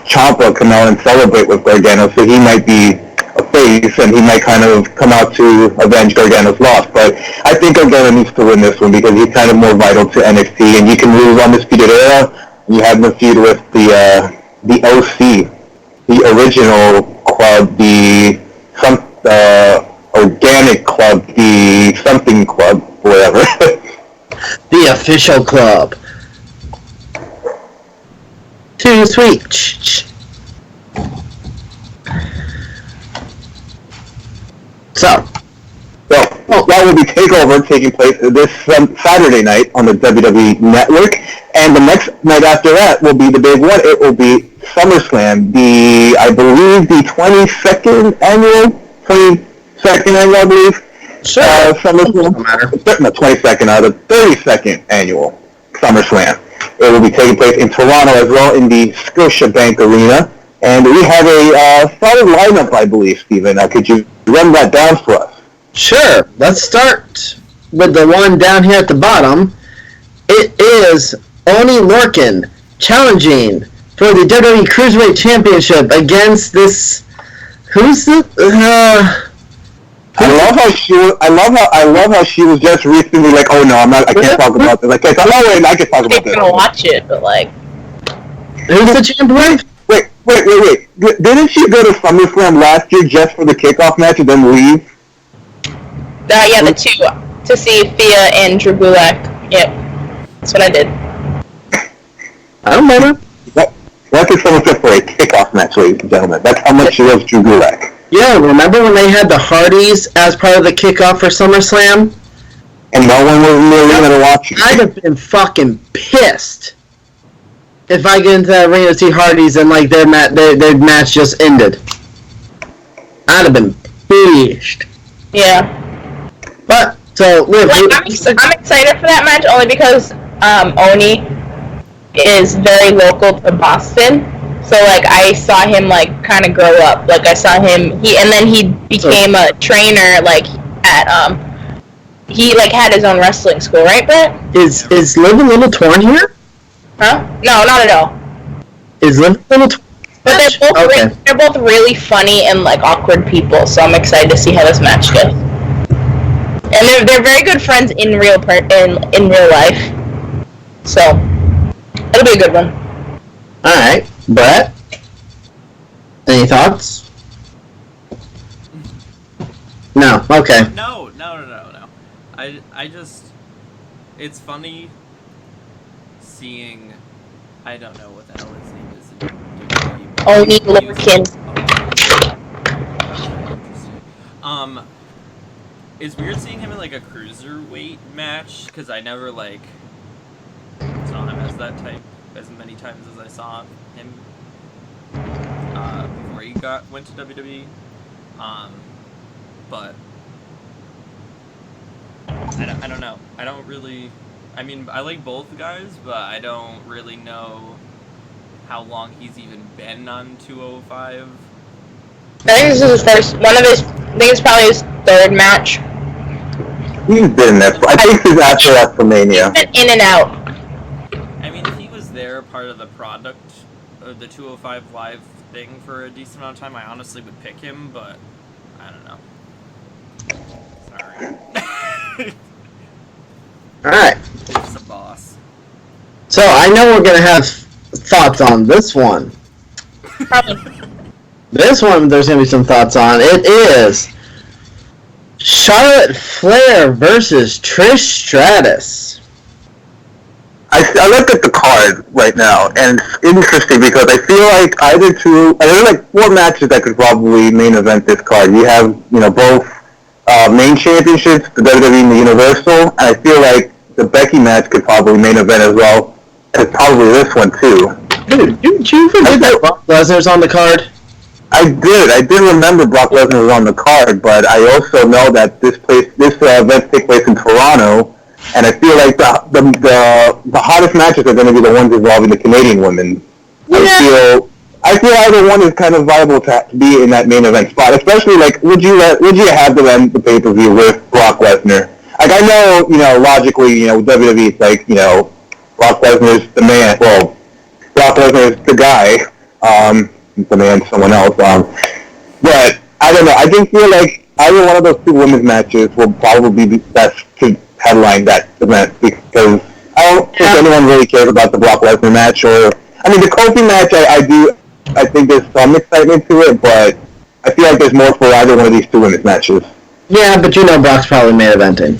Ciampa come out and celebrate with Gargano, so he might be a face and he might kind of come out to avenge Gargano's loss. But I think Gargano needs to win this one because he's kind of more vital to NXT, and you can lose Undisputed Era. You have the feud with the OC, the original club, the organic club, the something club, whatever. The official club. Too sweet. So that will be TakeOver taking place this Saturday night on the WWE Network, and the next night after that will be the big one. It will be SummerSlam, I believe the 22nd annual, I believe. Sure. SummerSlam. Doesn't matter. Not 22nd, the 32nd annual SummerSlam. It will be taking place in Toronto as well in the Scotiabank Arena, and we have a solid lineup, I believe, Steven. Could you run that down for us? Sure. Let's start with the one down here at the bottom. It is Oni Lorcan challenging for the WWE Cruiserweight Championship against this. Who's the? I love how she was just recently like, oh no, I can't talk about this. I can talk about this. I'm gonna watch it, but like, Who's the champion? Wait. Didn't she go to SummerSlam last year just for the kickoff match and then leave? yeah, the two to see Thea and Drew Gulak. Yep, that's what I did. I don't remember. That's a SummerSlam for a kickoff match, ladies and gentlemen. That's how much she loves Drew Gulak. Yeah, remember when they had the Hardys as part of the kickoff for SummerSlam? And no one was in the arena to watch it. I'd have been fucking pissed. if I get into that ring to see Hardys and like their match just ended. I'd have been pissed. Yeah. But so look, I'm excited for that match only because Oni is very local to Boston. So like I saw him like kind of grow up. Like I saw him and then he became a trainer like at he like had his own wrestling school, right, Brett? Is Liv a little torn here? Huh? No, not at all. Is Liv a little torn? But they're both really funny and like awkward people, so I'm excited to see how this match goes. And they're very good friends in real life. So it'll be a good one. Alright. Brett? Any thoughts? No. Okay. No. I just, it's funny seeing, I don't know what the hell his name is. Oni Lorcan. It's weird seeing him in like a cruiserweight match because I never like saw him as that type as many times as I saw him before he went to WWE. But I don't know. I don't really. I mean, I like both guys, but I don't really know how long he's even been on 205. I think this is his first. I think it's probably his third match. He's been there. I think he's after WrestleMania. He's been in and out. I mean, if he was there, part of the product, the 205 Live thing for a decent amount of time, I honestly would pick him, but I don't know. Sorry. Alright. He's the boss. So I know we're gonna have thoughts on this one. This one, there's gonna be some thoughts on. It is Charlotte Flair versus Trish Stratus. I look at the card right now, and it's interesting because I feel like there's like 4 matches that could probably main event this card. You have, both main championships, the WWE and the Universal, and I feel like the Becky match could probably main event as well as probably this one too. Dude, did you forget that Brock Lesnar's on the card? I did remember Brock Lesnar was on the card, but I also know that this event takes place in Toronto, and I feel like the hottest matches are going to be the ones involving the Canadian women. Yeah. I feel either one is kind of viable to be in that main event spot, especially like would you have them end the pay-per-view with Brock Lesnar? Like I know, logically, WWE, like, Brock Lesnar's the man. Well, Brock Lesnar's the guy. The man, someone else. But I don't know. I just feel like either one of those 2 women's matches will probably be best to headline that event because I don't think anyone really cares about the Brock Lesnar match the Kofi match. I think there's some excitement to it, but I feel like there's more for either one of these 2 women's matches. Yeah, but Brock's probably main eventing.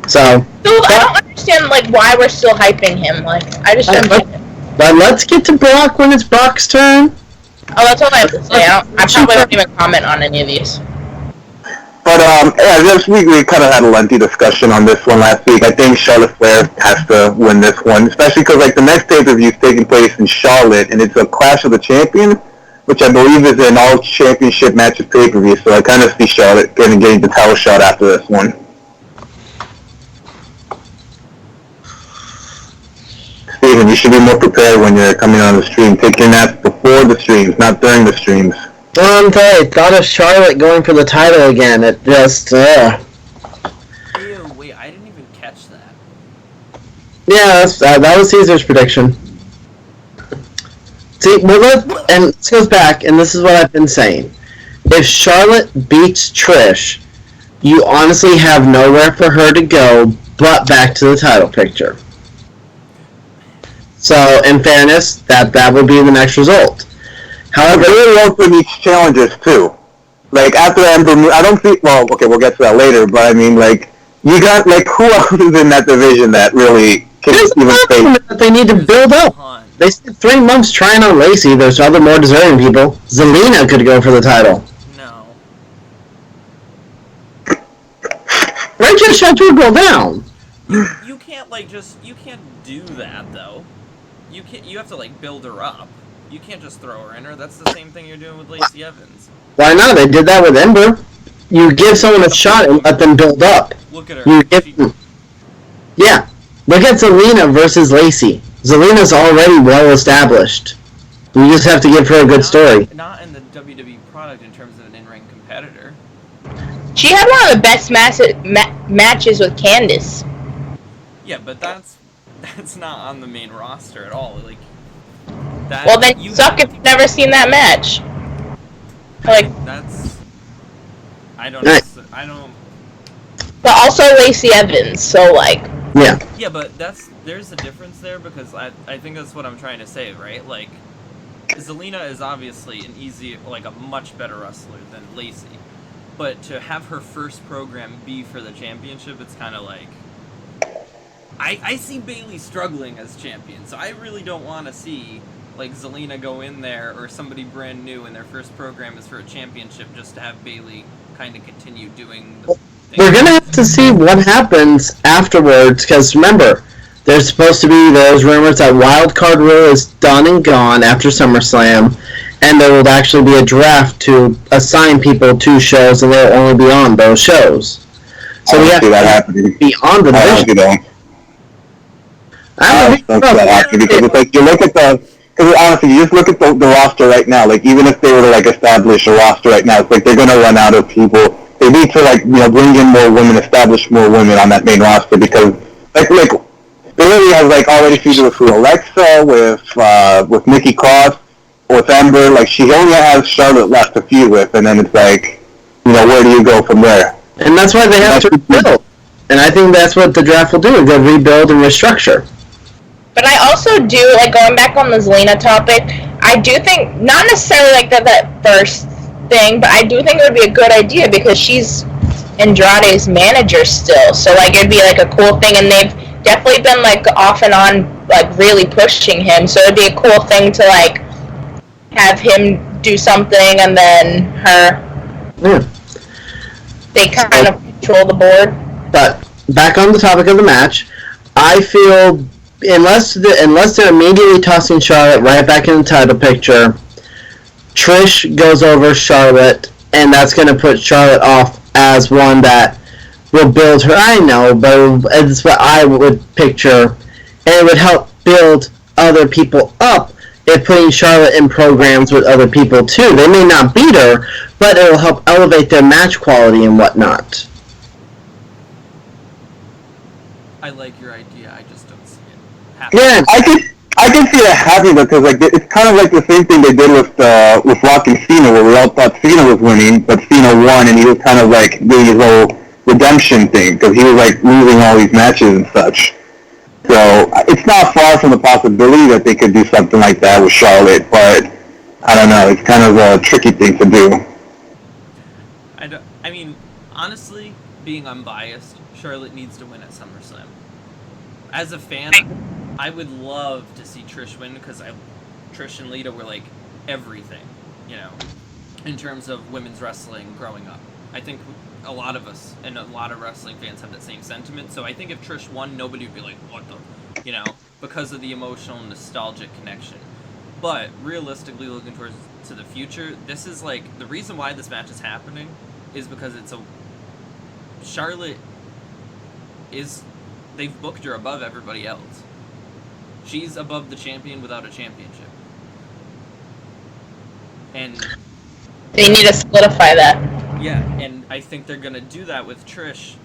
So I don't understand like why we're still hyping him. Like I just don't get it. But let's get to Brock when it's Brock's turn. Oh, that's all I have to say. I probably won't even comment on any of these. But this week we kind of had a lengthy discussion on this one last week. I think Charlotte Flair has to win this one, especially because like the next pay-per-view is taking place in Charlotte, and it's a Clash of the Champions, which I believe is an all championship matches pay-per-view. So I kind of see Charlotte getting the title shot after this one. Steven, you should be more prepared when you're coming on the stream. Take your naps before the streams, not during the streams. Well, thought of Charlotte going for the title again. It just, Ew, wait, I didn't even catch that. Yeah, that was Caesar's prediction. See, and this goes back, and this is what I've been saying. If Charlotte beats Trish, you honestly have nowhere for her to go but back to the title picture. So, in fairness, that would be the next result. However, really open each challenges too. Like after Ember Moon, I don't think. Well, okay, we'll get to that later. But I mean, like you got like who else is in that division that really can even face? That they need to build up. They spent 3 months trying on Lacey. There's other more deserving people. Zelina could go for the title. No. Right, just shut your girl down. You can't you can't do that though. you have to like build her up. You can't just throw her in her. That's the same thing you're doing with Lacey Evans. Why not? They did that with Ember. You give someone a shot and let them build up. Look at her. You give yeah. Look at Zelina versus Lacey. Zelina's already well established. You just have to give her a good story. Not in the WWE product in terms of an in-ring competitor. She had one of the best matches with Candice. Yeah, but that's not on the main roster at all. Like that. Well, then you suck if you've never seen that match. Like that's. I don't. But also Lacey Evans, so like. Yeah. Yeah, but there's a difference there because I think that's what I'm trying to say, right? Like, Zelina is obviously a much better wrestler than Lacey, but to have her first program be for the championship, it's kind of like. I see Bayley struggling as champion, so I really don't want to see like Zelina go in there or somebody brand new and their first program is for a championship just to have Bayley kind of continue doing the thing. We're gonna have to see what happens afterwards, because remember, there's supposed to be those rumors that Wild Card Rule is done and gone after SummerSlam, and there will actually be a draft to assign people to shows, and they'll only be on those shows. So we have to be on the division. I don't see that happening because it's like you look at because honestly, you just look at the roster right now. Like even if they were to like establish a roster right now, it's like they're gonna run out of people. They need to bring in more women, establish more women on that main roster because like they really have like already featured with Alexa, with Nikki Cross, with Ember. Like she only has Charlotte left to feud with, and then it's like where do you go from there? And that's why they have to rebuild. And I think that's what the draft will do. They'll rebuild and restructure. But I also do, like, going back on the Zelina topic, I do think, not necessarily like that first thing, but I do think it would be a good idea because she's Andrade's manager still. So, like, it'd be, like, a cool thing, and they've definitely been, like, off and on, like, really pushing him. So it'd be a cool thing to, like, have him do something and then her. Yeah. They kind of control the board. But, back on the topic of the match, I feel... Unless they're immediately tossing Charlotte right back in the title picture, Trish goes over Charlotte, and that's going to put Charlotte off as one that will build her. I know, but it's what I would picture, and it would help build other people up if putting Charlotte in programs with other people too. They may not beat her, but it will help elevate their match quality and whatnot. I like your idea. I just don't see it happening. Yeah, I can see that happening because like it's kind of like the same thing they did with Rock and Cena, where we all thought Cena was winning, but Cena won, and he was kind of like doing his whole redemption thing because he was like losing all these matches and such. So it's not far from the possibility that they could do something like that with Charlotte, but I don't know. It's kind of a tricky thing to do. I mean, honestly, being unbiased, Charlotte needs to win at SummerSlam. As a fan, I would love to see Trish win because Trish and Lita were like everything, in terms of women's wrestling growing up. I think a lot of us and a lot of wrestling fans have that same sentiment. So I think if Trish won, nobody would be like, what the, because of the emotional, nostalgic connection. But realistically, looking to the future, this is like the reason why this match is happening is because Charlotte they've booked her above everybody else. She's above the champion without a championship. And they need to solidify that. Yeah, and I think they're going to do that with Trish,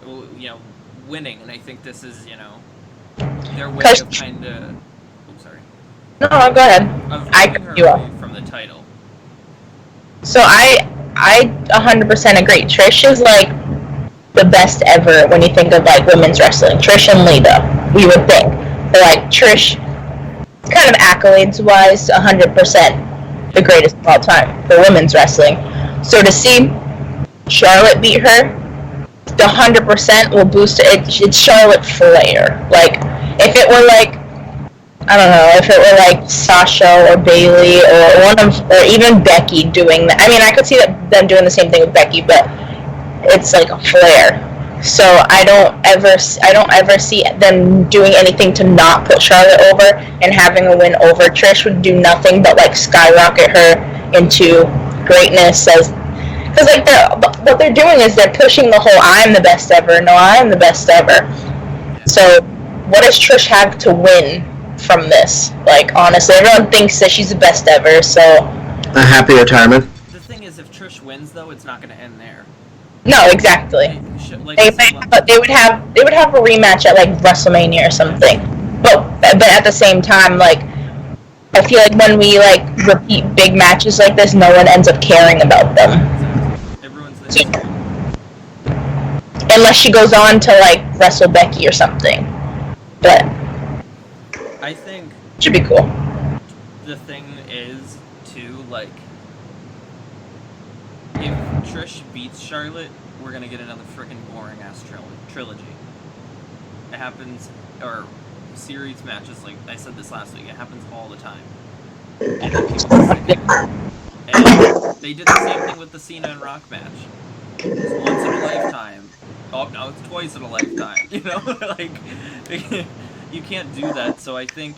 winning, and I think this is, their way of kind of... Oh, sorry. No, go ahead. Of taking her away from the title. So I 100% agree. Trish is, like, the best ever when you think of, like, women's wrestling. Trish and Lita, we would think. But, like, Trish, kind of accolades-wise, 100% the greatest of all time for women's wrestling. So to see Charlotte beat her, the 100% will boost it. It's Charlotte Flair. Like, if it were like, I don't know, if it were like Sasha or Bayley or even Becky doing that. I mean, I could see them doing the same thing with Becky, but it's like a Flair. So I don't ever see them doing anything to not put Charlotte over, and having a win over Trish would do nothing but like skyrocket her into greatness. Because like what they're doing is they're pushing the whole "I'm the best ever." No, I am the best ever. So what does Trish have to win from this? Like honestly, everyone thinks that she's the best ever. So a happy retirement. The thing is, if Trish wins, though, it's not going to end there. no, exactly. Like, They would have a rematch at like WrestleMania or something. But at the same time, like I feel like when we like repeat big matches like this, no one ends up caring about them. Everyone's the history. Unless she goes on to like wrestle Becky or something. But I think it should be cool. the thing is, too, like, if Trish beats Charlotte, we're gonna get another freaking boring-ass trilogy. It happens, or series matches, like I said this last week, it happens all the time. And people get sick of it. And they did the same thing with the Cena and Rock match. It's once in a lifetime. Oh, no, it's twice in a lifetime. You know? Like, you can't do that, so I think,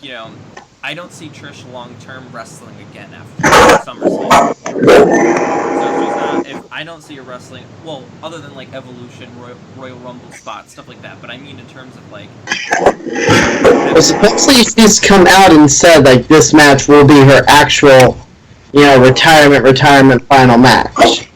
I don't see Trish long-term wrestling again after SummerSlam. So if I don't see her wrestling, well, other than like Evolution, Royal Rumble spot, stuff like that, but I mean in terms of like... Well, supposedly she's come out and said like this match will be her actual, retirement final match.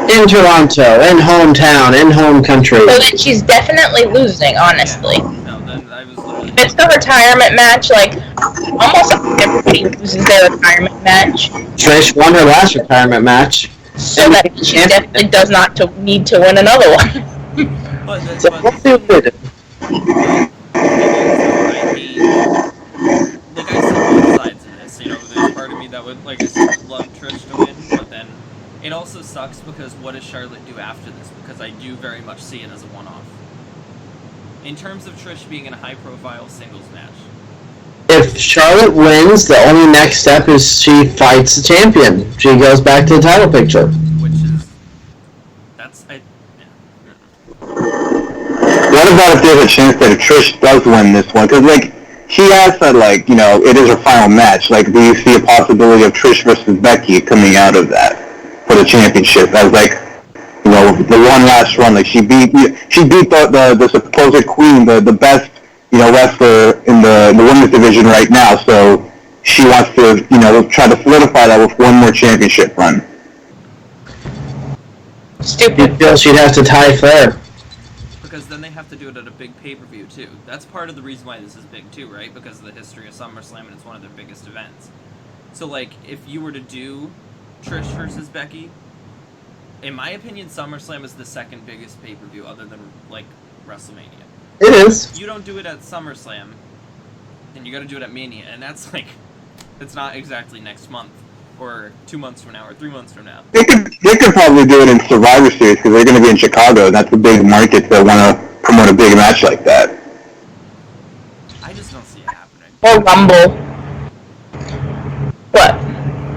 In Toronto, in hometown, in home country. So then she's definitely losing, honestly. Yeah. No, then I was literally... It's the retirement match, like, almost everybody loses their retirement match. Trish won her last retirement match. So that she definitely does not need to win another one. But the So what do we do? I hate... Like, I see both sides of this, there's part of me that would, like I said, love Trish to win, but then it also sucks because what does Charlotte do after this? Because I do very much see it as a one-off. In terms of Trish being in a high-profile singles match. If Charlotte wins, the only next step is she fights the champion. She goes back to the title picture. Which is... What about if there's a chance that Trish does win this one? Because, like, she has said, like, it is her final match. Like, do you see a possibility of Trish versus Becky coming out of that for the championship? As, like, the one last run. Like, she beat the supposed queen, the best, wrestler in the women's division right now. So she wants to, try to solidify that with one more championship run. Stupid. Feel she'd have to tie Flair. Because then they have to do it at a big pay-per-view, too. That's part of the reason why this is big, too, right? Because of the history of SummerSlam, and it's one of their biggest events. So, like, if you were to do Trish versus Becky, in my opinion, SummerSlam is the second biggest pay-per-view, other than, like, WrestleMania. It is. You don't do it at SummerSlam, then you gotta do it at Mania, and that's, like, it's not exactly next month, or 2 months from now, or 3 months from now. They could probably do it in Survivor Series, because they're going to be in Chicago, and that's a big market that want to promote a big match like that. I just don't see it happening. Or Rumble. What?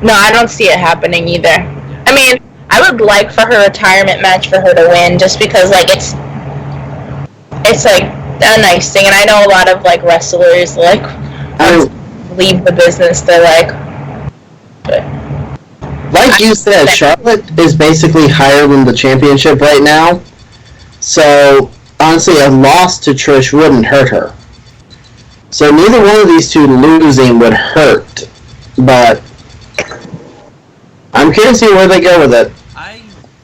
No, I don't see it happening either. Yeah. I mean, I would like for her retirement match for her to win, just because, like, it's like a nice thing, and I know a lot of, like, wrestlers, like, leave the business, they're like, like you said, Charlotte is basically higher than the championship right now. So, honestly, a loss to Trish wouldn't hurt her. So neither one of these two losing would hurt. But I'm curious to see where they go with it.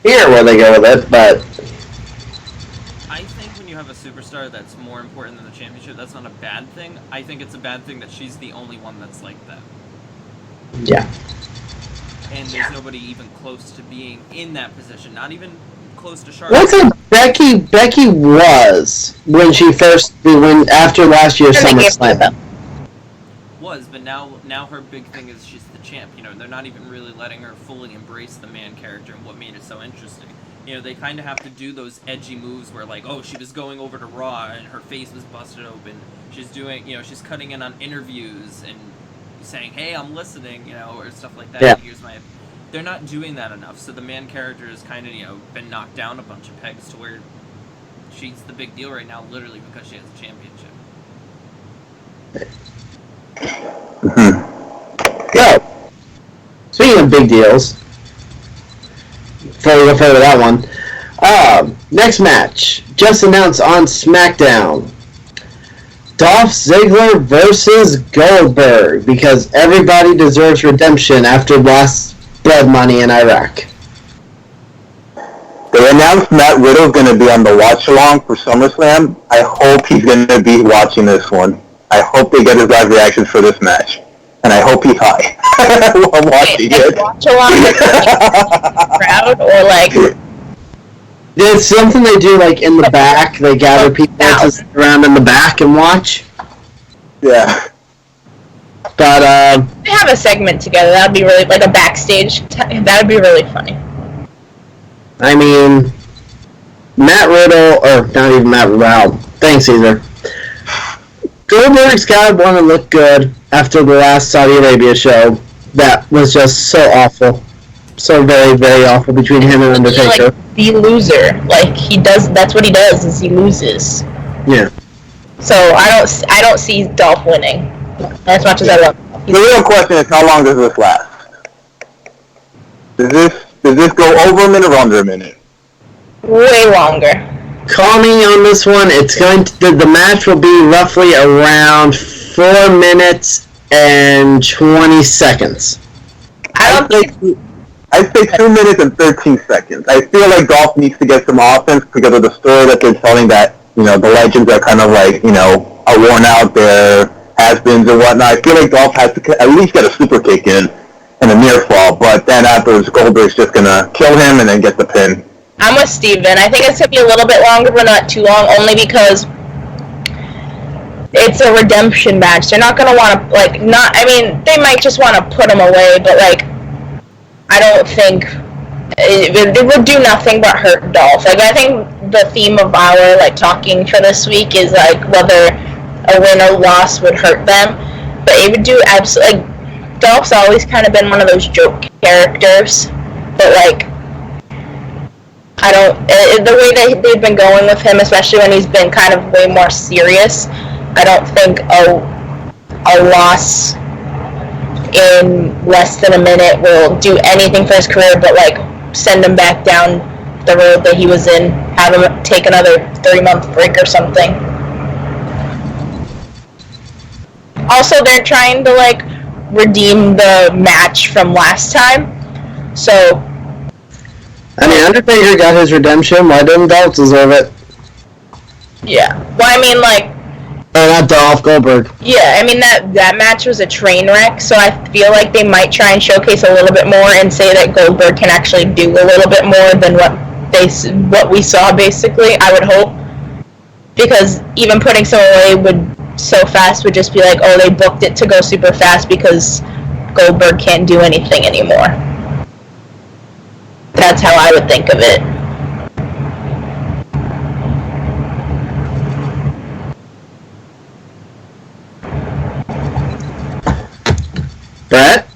Where they go with it, but I think when you have a superstar that's more important than the championship, that's not a bad thing. I think it's a bad thing that she's the only one that's like that. yeah. And there's nobody even close to being in that position. Not even close to Charlotte. What's it? Becky was when she after last year's SummerSlam. But now her big thing is she's the champ. They're not even really letting her fully embrace the man character and what made it so interesting. They kind of have to do those edgy moves where, like, oh, she was going over to Raw and her face was busted open. She's doing, she's cutting in on interviews and saying, hey, I'm listening, or stuff like that. Yeah. they're not doing that enough. So the man character has kind of, been knocked down a bunch of pegs to where she's the big deal right now, literally because she has a championship. Go. Speaking of big deals, before we go further with that one, next match just announced on SmackDown. Dolph Ziggler versus Goldberg, because everybody deserves redemption after last blood money in Iraq. They announced Matt Riddle's going to be on the watch-along for SummerSlam. I hope he's going to be watching this one. I hope they get his live reactions for this match. And I hope he's high while watching it. Watch-along with the crowd, or like... It's something they do like in the back. They gather people to sit around in the back and watch. Yeah. But, they have a segment together. That would be really... Like a backstage... That would be really funny. I mean, Matt Riddle, or not even Matt Riddle, thanks, Caesar. Goldberg's got to want to look good after the last Saudi Arabia show. That was just so awful. So very, very awful between him and Undertaker. Like, the loser. Like, he does, that's what he does, is he loses. Yeah. So, I don't see Dolph winning. As much as I love him. The real question is, how long does this last? Does this go over a minute or under a minute? Way longer. Call me on this one. It's going to, the match will be roughly around 4 minutes and 20 seconds. I'd say 2 minutes and 13 seconds. I feel like Dolph needs to get some offense because of the story that they're telling, that, the legends are kind of like, are worn out, their has-beens and whatnot. I feel like Dolph has to at least get a super kick in and a near fall, but then afterwards Goldberg's just going to kill him and then get the pin. I'm with Steven. I think it's going to be a little bit longer, but not too long, only because it's a redemption match. They're not going to want to, they might just want to put him away, but, I don't think it would do nothing but hurt Dolph. I think the theme of our, talking for this week is, whether a win or loss would hurt them, but it would do absolutely, Dolph's always kind of been one of those joke characters, but, I don't, the way that they've been going with him, especially when he's been kind of way more serious, I don't think a loss in less than a minute will do anything for his career but, send him back down the road that he was in, have him take another 3-month break or something. Also, they're trying to, redeem the match from last time, so... I mean, Undertaker got his redemption. Why didn't Dolph deserve it? Yeah. Well, I mean, not Dolph, Goldberg. Yeah, I mean, that match was a train wreck, so I feel like they might try and showcase a little bit more and say that Goldberg can actually do a little bit more than what we saw, basically, I would hope. Because even putting someone away so fast would just be like, oh, they booked it to go super fast because Goldberg can't do anything anymore. That's how I would think of it. Brett?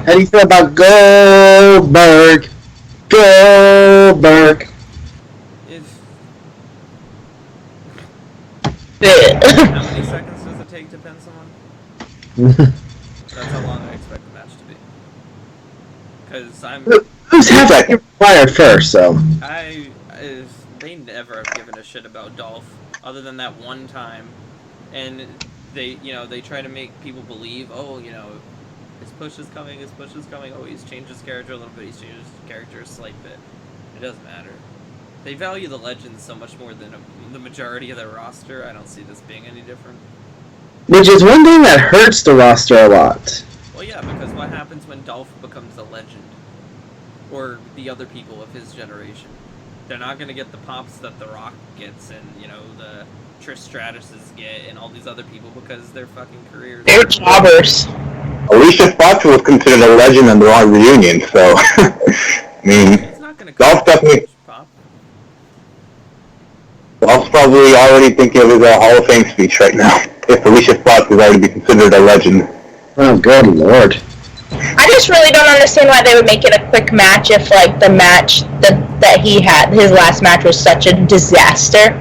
How do you feel about Goldberg? Goldberg. How many seconds does it take to pin someone? That's how long I expect the match to be. Because Who's having to required first, so... They never have given a shit about Dolph, other than that one time. And they try to make people believe, his push is coming, oh, he's changed his character a little bit, he's changed his character a slight bit. It doesn't matter. They value the legends so much more than the majority of their roster. I don't see this being any different. Which is one thing that hurts the roster a lot. Well, yeah, because what happens when Dolph becomes a legend? Or the other people of his generation? They're not going to get the pops that The Rock gets and, the Trish Stratuses get and all these other people because their fucking careers... They're jobbers. Alicia Fox was considered a legend in the Raw reunion, so... I mean, it's not going to Dolph definitely... pop. Dolph's probably already thinking of his Hall of Fame speech right now, if Alicia Fox is already be considered a legend. Oh, good lord. I just really don't understand why they would make it a quick match if, like, the match that he had, his last match, was such a disaster.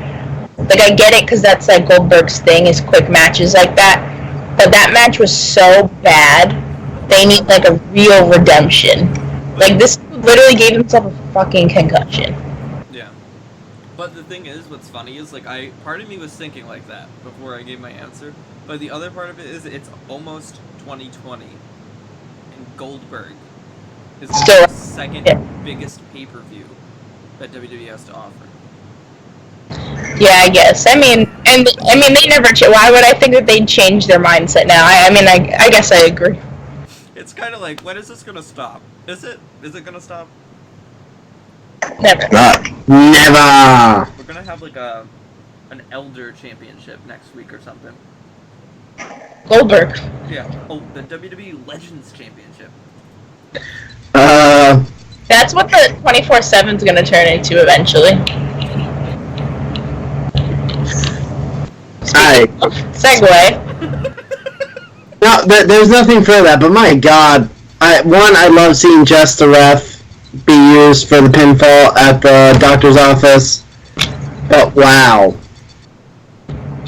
Like, I get it, because that's, like, Goldberg's thing, is quick matches like that. But that match was so bad, they need, like, a real redemption. Like, this literally gave himself a fucking concussion. Yeah. But the thing is, what's funny is, like, part of me was thinking like that before I gave my answer. But the other part of it is, it's almost 2020. And Goldberg is the second biggest pay-per-view that WWE has to offer. Yeah, I guess. I mean, they never. Why would I think that they'd change their mindset now? I guess I agree. It's kind of like, when is this gonna stop? Is it gonna stop? Never. Never. We're gonna have like an elder championship next week or something. Goldberg. Yeah. Oh, the WWE Legends Championship. That's what the 24/7's gonna turn into eventually. Segue. No, there's nothing for that, but my God. I love seeing Jess the ref be used for the pinfall at the doctor's office. But wow.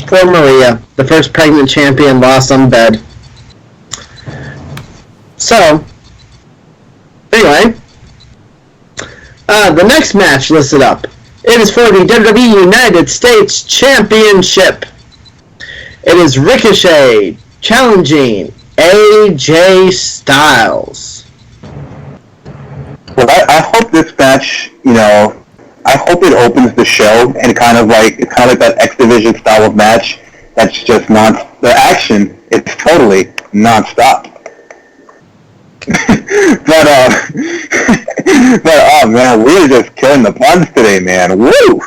Poor Maria, the first pregnant champion, lost on bed. So, anyway, the next match listed up. It is for the WWE United States Championship. It is Ricochet challenging AJ Styles. Well, I hope this match, I hope it opens the show and kind of like that X Division style of match that's just the action is totally non-stop. but oh man, we're just killing the puns today, man. Woo!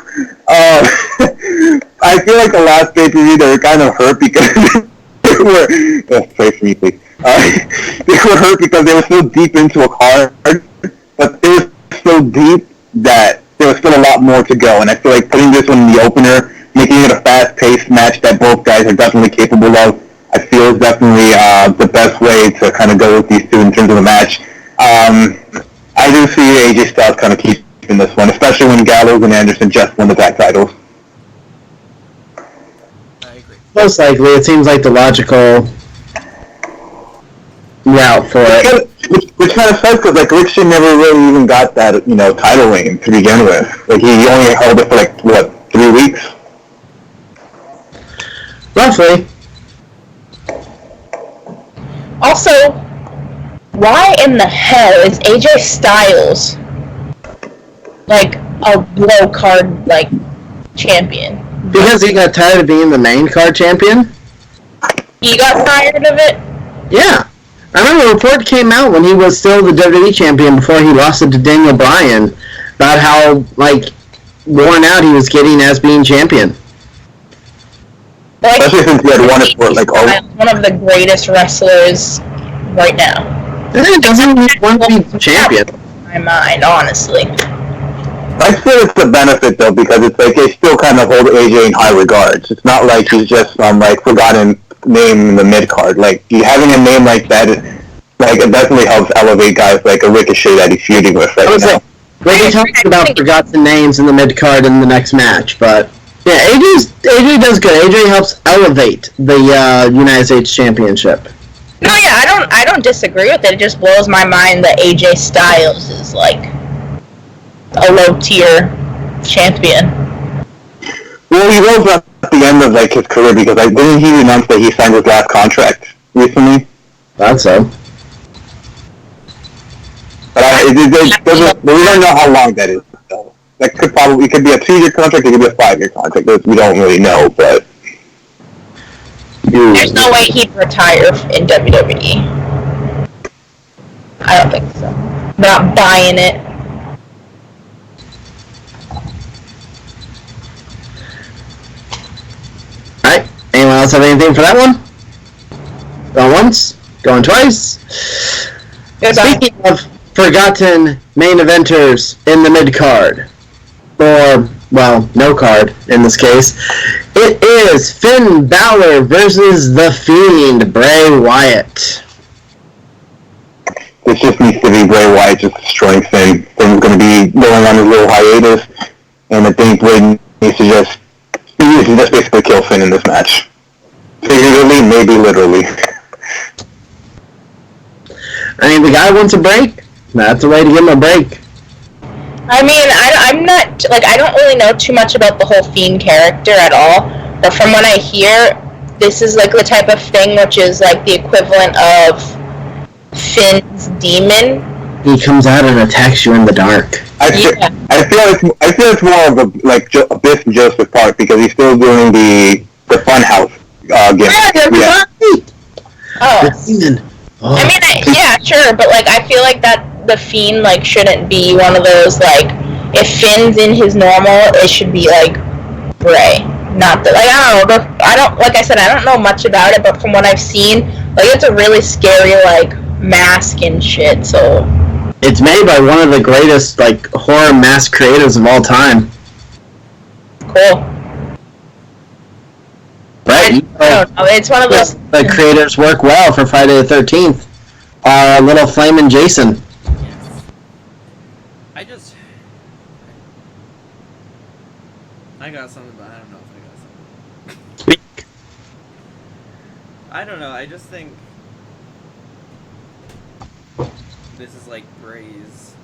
I feel like the last pay-per-view they were kind of hurt because they were hurt because they were so deep into a card, but they were so deep that there was still a lot more to go. And I feel like putting this one in the opener, making it a fast-paced match that both guys are definitely capable of, I feel is definitely the best way to kind of go with these two in terms of the match. I do see AJ Styles kind of keeping this one, especially when Gallows and Anderson just won the tag titles. I agree. Most likely, it seems like the logical route for it. Which kind of sucks because like Ricochet never really even got that title reign to begin with. Like he only held it for like 3 weeks. Roughly. Also, why in the hell is AJ Styles like a low card like champion? Because he got tired of being the main card champion? He got tired of it? Yeah. I remember a report came out when he was still the WWE champion before he lost it to Daniel Bryan about how, like, worn out he was getting as being champion. Like, especially since he had won it for one of the greatest wrestlers right now. Doesn't he want to be champion? In my mind, honestly. I feel it's a benefit though because it's like they still kind of hold AJ in high regards. It's not like he's just some forgotten name in the mid card. Like having a name like that, it definitely helps elevate guys like a Ricochet that he's feuding with right now. We'll be talking about forgotten names in the mid card in the next match, but yeah, AJ does good. AJ helps elevate the United States Championship. No, yeah, I don't disagree with it. It just blows my mind that AJ Styles is like a low tier champion. Well, he was at the end of his career because didn't he announce that he signed his last contract recently? Thought so. But we don't know how long that is. So that it could be a 2-year contract, it could be a 5-year contract. We don't really know, but there's no way he'd retire in WWE. I don't think so. I'm not buying it. Alright, anyone else have anything for that one? Going once, going twice. Speaking of forgotten main eventers in the mid-card, or, well, no card in this case, it is Finn Balor versus The Fiend, Bray Wyatt. This just needs to be Bray Wyatt just destroying Finn. Finn's going to be going on his little hiatus, and I think Bray needs to just basically kill Finn in this match. Figuratively, maybe literally. I mean, the guy wants a break. That's the way to give him a break. I mean, I'm not, like, I don't really know too much about the whole Fiend character at all, but from what I hear, this is, like, the type of thing which is, like, the equivalent of Finn's demon. He comes out and attacks you in the dark. I feel it's more of a, like, Abyss and Joseph Park, because he's still doing the Funhouse gimmick. Yeah. Oh. Oh. I mean, yeah, sure, but, like, I feel like that the Fiend, like, shouldn't be one of those, like, if Finn's in his normal, it should be, like, Bray. Not that, like, I don't know, like I said, I don't know much about it, but from what I've seen, like, it's a really scary, like, mask and shit, so. It's made by one of the greatest, like, horror mask creators of all time. Cool. Right? I don't know, it's one of those. The creators work well for Friday the 13th. Our little Flamin' Jason. Yes. I got something, but I don't know if I got something. Speak. I don't know, I just think this is like Bray's.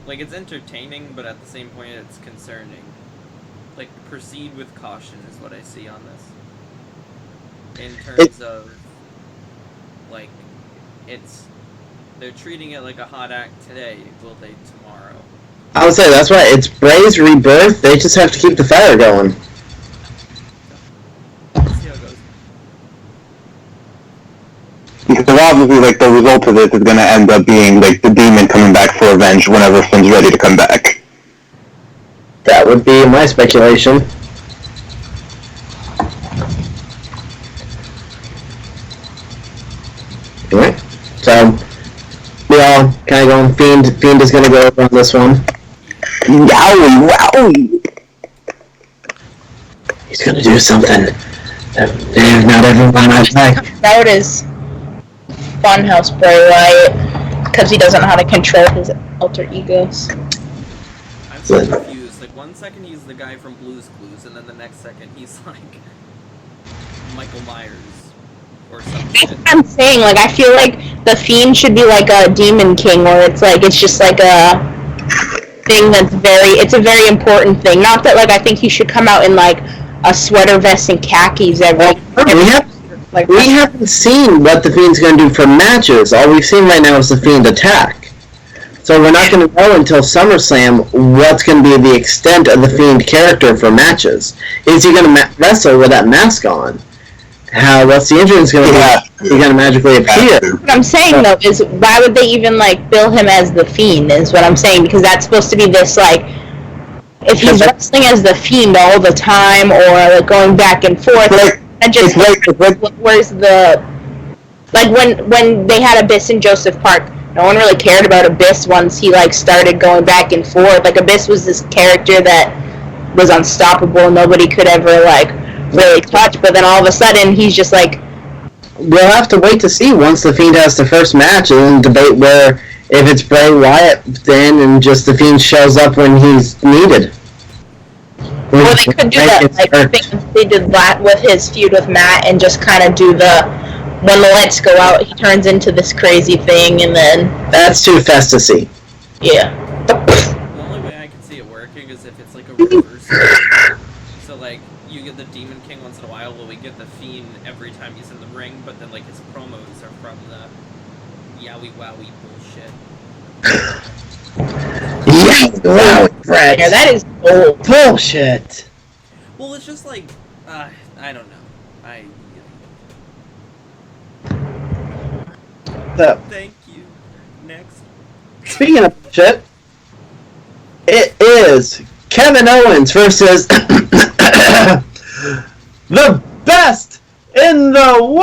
Like, it's entertaining, but at the same point it's concerning. Like, proceed with caution is what I see on this. In terms of, like, they're treating it like a hot act today, will they tomorrow? I would say that's right. It's Bray's rebirth. They just have to keep the fire going. Let's see how it goes. Because obviously, like, the result of this is going to end up being, like, the demon coming back for revenge whenever Finn's ready to come back. That would be my speculation. Alright. So, we all kind of going, Fiend is going to go over on this one. Yowie, wowie! He's going to do something that not everyone might like. That is Funhouse Bray Wyatt, because he doesn't know how to control his alter egos. I'm so confused. Like, one second he's the guy from Blue's Clues, and then the next second he's like Michael Myers or some shit. I'm saying, like, I feel like the Fiend should be like a Demon King, where it's like, it's just like a thing that's it's a very important thing. Not that, like, I think he should come out in, like, a sweater vest and khakis we haven't seen what the Fiend's going to do for matches. All we've seen right now is the Fiend attack. So we're not going to know until SummerSlam what's going to be the extent of the Fiend character for matches. Is he going to wrestle with that mask on? What's the entrance going to be? He's going to magically appear. What I'm saying, though, is why would they even, like, bill him as the Fiend, is what I'm saying, because that's supposed to be this, like, if he's wrestling as the Fiend all the time, or, like, going back and forth, where's the, like, when they had Abyss in Joseph Park, no one really cared about Abyss once he, like, started going back and forth. Like, Abyss was this character that was unstoppable, nobody could ever, like, really touch, but then all of a sudden, he's just, like... We'll have to wait to see once the Fiend has the first match, and then debate where, if it's Bray Wyatt then, and just the Fiend shows up when he's needed. Or they could do that, like, they did that with his feud with Matt, and just kind of do when the lights go out, he turns into this crazy thing, and then... That's too fast to see. Yeah. The only way I can see it working is if it's like a reverse. So, like, you get the Demon King once in a while, we get the Fiend every time he's in the ring, but then, like, his promos are from the yowie wowie bullshit. Wow, Brett. Yeah, that is old. Bullshit. Well, it's just like, I don't know. Thank you. Next. Speaking of shit, it is Kevin Owens versus the best in the world,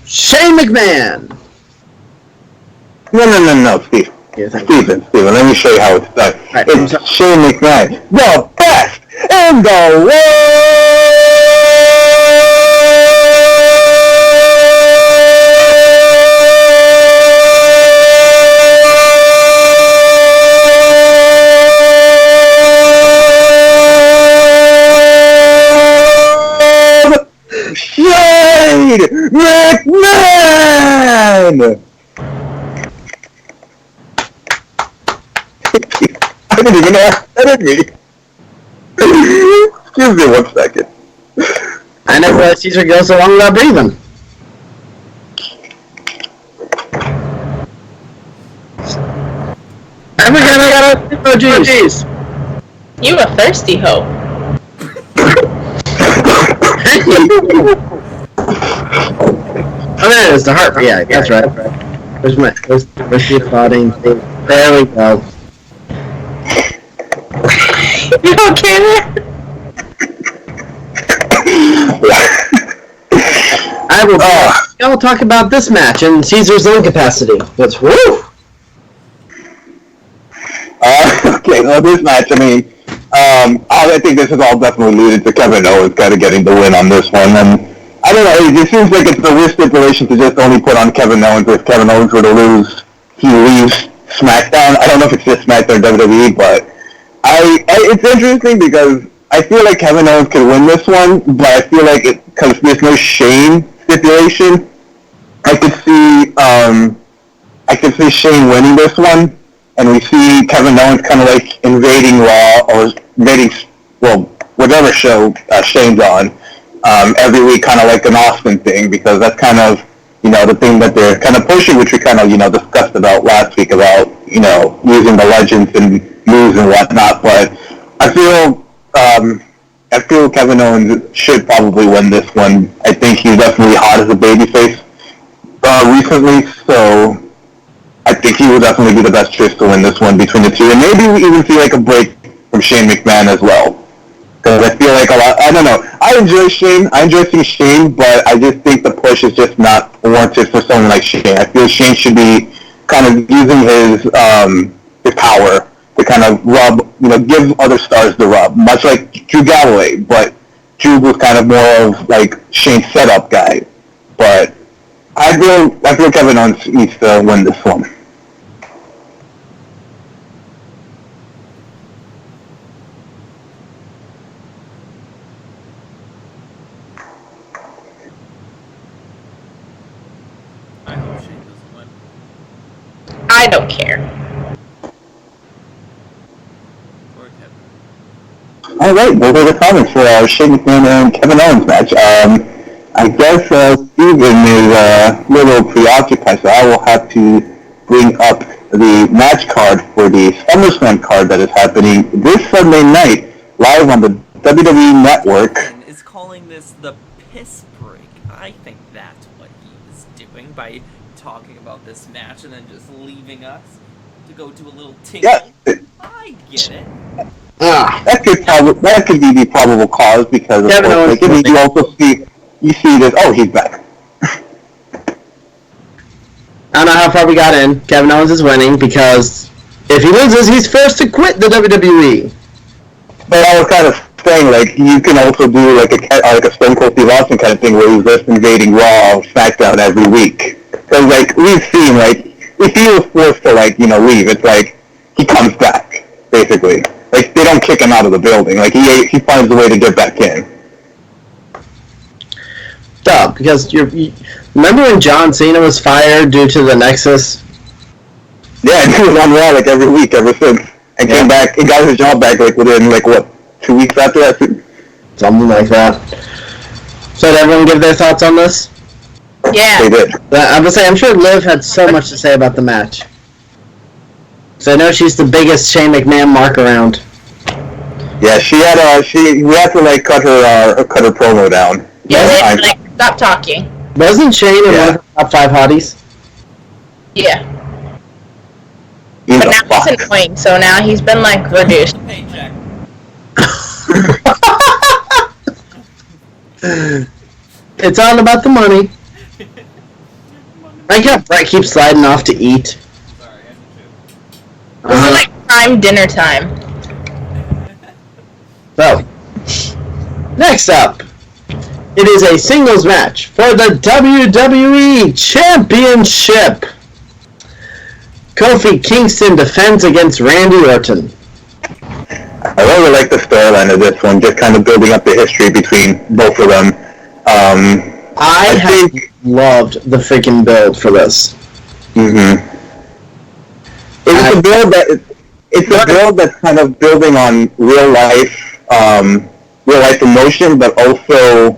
Shane McMahon. No, Steve. Yeah, Steven, let me show you how it's done. Right, it's Shane McMahon, the best in the Shane McMahon! I didn't even know that in me. Excuse me 1 second. I never realized Caesar goes so long without breathing. I got oh jeez. You a thirsty hoe. Oh, there it is, the heart. Yeah, that's right. Where's the applauding thing? There we go. You okay there? I will talk about this match in Caesar's own capacity. But woo! Okay, well, this match, I mean, I think this is all definitely alluded to Kevin Owens kind of getting the win on this one, and I don't know, it seems like it's a weird stipulation to just only put on Kevin Owens. If Kevin Owens were to lose, he leaves SmackDown. I don't know if it's just SmackDown or WWE, but it's interesting because I feel like Kevin Owens could win this one, but I feel like because there's no Shane stipulation, I could see Shane winning this one, and we see Kevin Owens kind of like invading Raw or invading, well, whatever show Shane's on every week, kind of like an Austin thing, because that's kind of, the thing that they're kind of pushing, which we kind of, discussed about last week about, using the legends and moves and whatnot. But I feel Kevin Owens should probably win this one. I think he's definitely hot as a babyface recently, so I think he will definitely be the best choice to win this one between the two, and maybe we even see like a break from Shane McMahon as well. Because I feel like I don't know, I enjoy seeing Shane, but I just think the push is just not warranted for someone like Shane. I feel Shane should be kind of using his power to kind of rub, give other stars the rub, much like Drew Galloway, but Drew was kind of more of like Shane's setup guy. But I feel Kevin Owens needs to win this one. I hope Shane doesn't win. I don't care. Or Kevin. Alright, those are the comments for Shane McMahon and Kevin Owens match. I guess Steven is a little preoccupied, so I will have to bring up the match card for the Summerslam card that is happening this Sunday night, live on the WWE Network. Is calling this the piss break. I think that's what he was doing by talking about this match and then just leaving us to go do a little tinkle. Yeah. I get it. That could be the probable cause, because of Kevin course, Owens you also see this. Oh, he's back. I don't know how far we got in. Kevin Owens is winning because if he loses, he's forced to quit the WWE. But I was kind of saying, like, you can also do like a Stone Cold Steve Austin kind of thing where he's just invading Raw or SmackDown every week. Because like we've seen, like, if he was forced to leave, it's like he comes back basically. Like, they don't kick him out of the building. Like, he finds a way to get back in. Duh, because remember when John Cena was fired due to the Nexus? Yeah, and he was on Raw like every week ever since, and came back and got his job back like within 2 weeks after that. Something like that. So did everyone give their thoughts on this? Yeah. They did. I'm sure Liv had so much to say about the match. So I know she's the biggest Shane McMahon mark around. Yeah, we had to cut her promo down. Yeah, they had to stop talking. Wasn't Shane in one of her top 5 hotties? Yeah. But now he's annoying, so now he's been reduced. Paycheck. It's all about the money. I got Brett keeps sliding off to eat. Sorry, I did too. This is prime dinner time. So, next up, it is a singles match for the WWE Championship. Kofi Kingston defends against Randy Orton. I really like the storyline of this one, just kind of building up the history between both of them. I think loved the freaking build for this. Mm-hmm. It's a build that's kind of building on real life emotion, but also,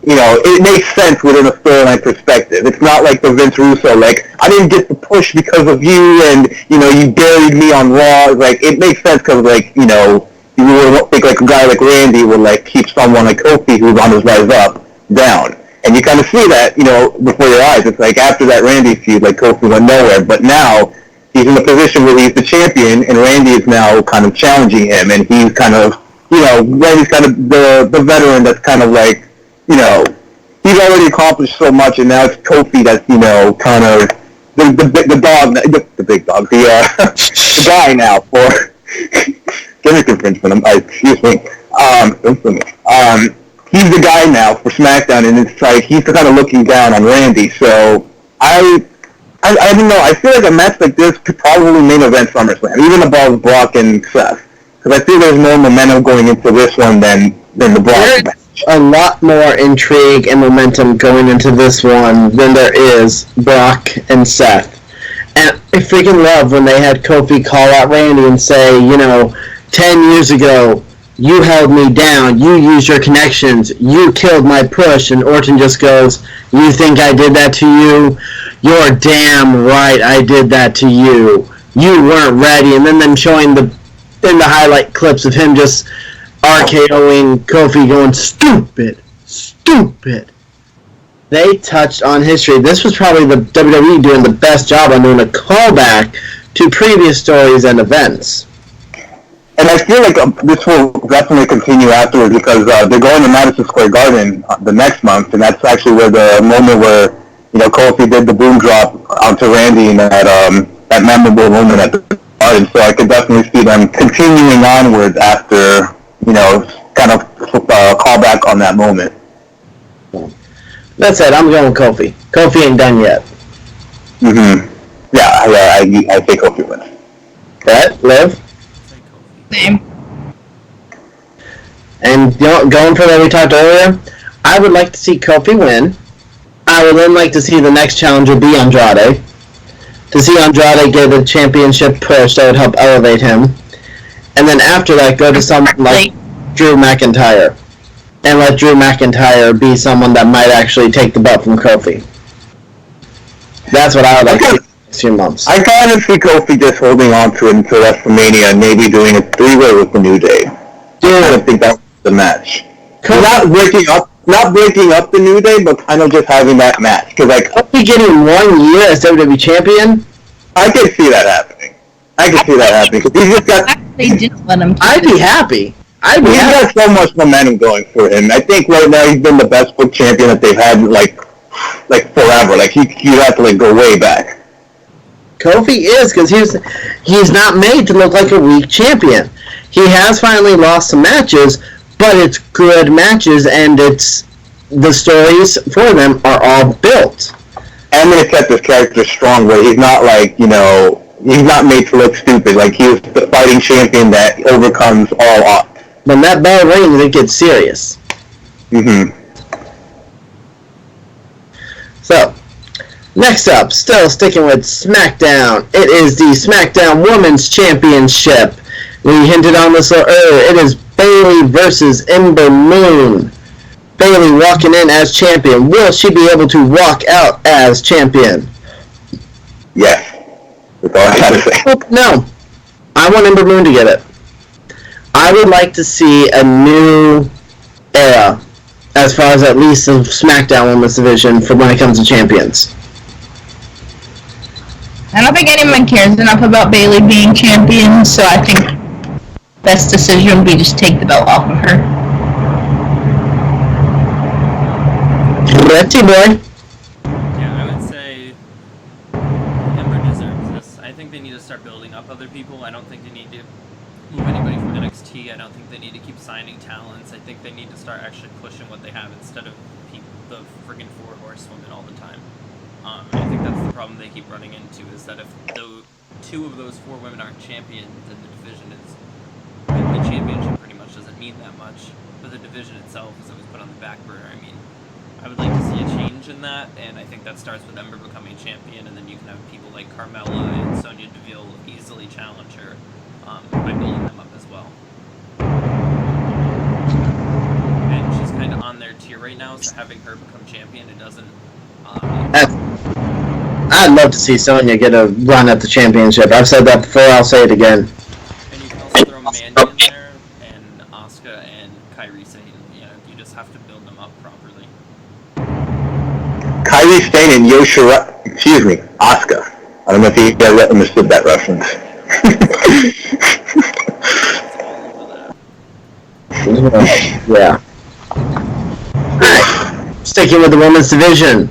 it makes sense within a storyline perspective. It's not like the Vince Russo, like, I didn't get the push because of you, and, you buried me on Raw. Like, it makes sense because, like, you would think, like, a guy like Randy would, like, keep someone like Kofi, who's on his rise up, down. And you kind of see that, before your eyes. It's like, after that Randy feud, like, Kofi went nowhere, but now he's in a position where he's the champion, and Randy is now kind of challenging him, and he's kind of, Randy's kind of the veteran that's kind of like, he's already accomplished so much, and now it's Kofi that's, kind of the dog, the big dog, the guy now for gimmick infringement. Excuse me. He's the guy now for SmackDown, and it's like he's kind of looking down on Randy. So I don't know. I feel like a match like this could probably main event SummerSlam, even above Brock and Seth, because I feel there's more momentum going into this one than the Brock match. A lot more intrigue and momentum going into this one than there is Brock and Seth. And I freaking love when they had Kofi call out Randy and say, 10 years ago, you held me down, you used your connections, you killed my push, and Orton just goes, you think I did that to you? You're damn right I did that to you. You weren't ready. And then them showing in the highlight clips of him just RKOing Kofi going, stupid. They touched on history. This was probably the WWE doing the best job on doing a callback to previous stories and events. And I feel like this will definitely continue afterwards because they're going to Madison Square Garden the next month, and that's actually where the moment where, Kofi did the boom drop onto Randy in that memorable moment at the Garden. So I could definitely see them continuing onwards after, kind of call back on that moment. That's it. I'm going Kofi. Kofi ain't done yet. Mm-hmm. Yeah, I think Kofi wins. That, Liv? Same. And going for what we talked earlier, I would like to see Kofi win. I would then like to see the next challenger be Andrade. To see Andrade get a championship push, that would help elevate him. And then after that, go to someone like Drew McIntyre. And let Drew McIntyre be someone that might actually take the belt from Kofi. That's what I would like to see in the next few months. I kind of see Kofi just holding on to it until WrestleMania and maybe doing a 3-way with the New Day. I don't think that was the match. Not breaking up the New Day, but kind of just having that match. Because Kofi getting 1 year as WWE champion? I can see that happening. Because he's just got. They didn't let him. I'd be happy. He's got so much momentum going for him. I think right now he's been the best book champion that they've had like forever. Like you have to go way back. Kofi is, because he's not made to look like a weak champion. He has finally lost some matches, but it's good matches, and the stories for them are all built. And they kept his character strong, where he's not he's not made to look stupid. Like he's the fighting champion that overcomes all odds. When that bell rings, it gets serious. Mm-hmm. So, next up, still sticking with SmackDown, it is the SmackDown Women's Championship. We hinted on this a little earlier. It is Bayley versus Ember Moon. Bayley walking in as champion. Will she be able to walk out as champion? Yes. That's all I gotta say. No. I want Ember Moon to get it. I would like to see a new era, as far as at least the SmackDown Women's Division, for when it comes to champions. I don't think anyone cares enough about Bayley being champion, so I think best decision would be just take the belt off of her. Letty boy. Yeah, I would say Ember deserves this. I think they need to start building up other people. I don't think they need to move anybody from NXT. I don't think they need to keep signing talents. I think they need to start actually pushing what they have instead of the friggin' 4 horsewomen all the time. I think that's the problem they keep running into, is that if 2 of those 4 women aren't champions, then the division is... The championship pretty much doesn't mean that much, but the division itself is always put on the back burner. I mean, I would like to see a change in that, and I think that starts with Ember becoming champion, and then you can have people like Carmella and Sonya Deville easily challenge her by building them up as well. And she's kind of on their tier right now, so having her become champion, it doesn't... I'd love to see Sonya get a run at the championship. I've said that before, I'll say it again. And you can also throw Mandy in there, and Asuka and Kairi Sane. You just have to build them up properly. Kairi Sane and Asuka. I don't know if you guys understood that reference. Yeah. Alright. Sticking with the women's division.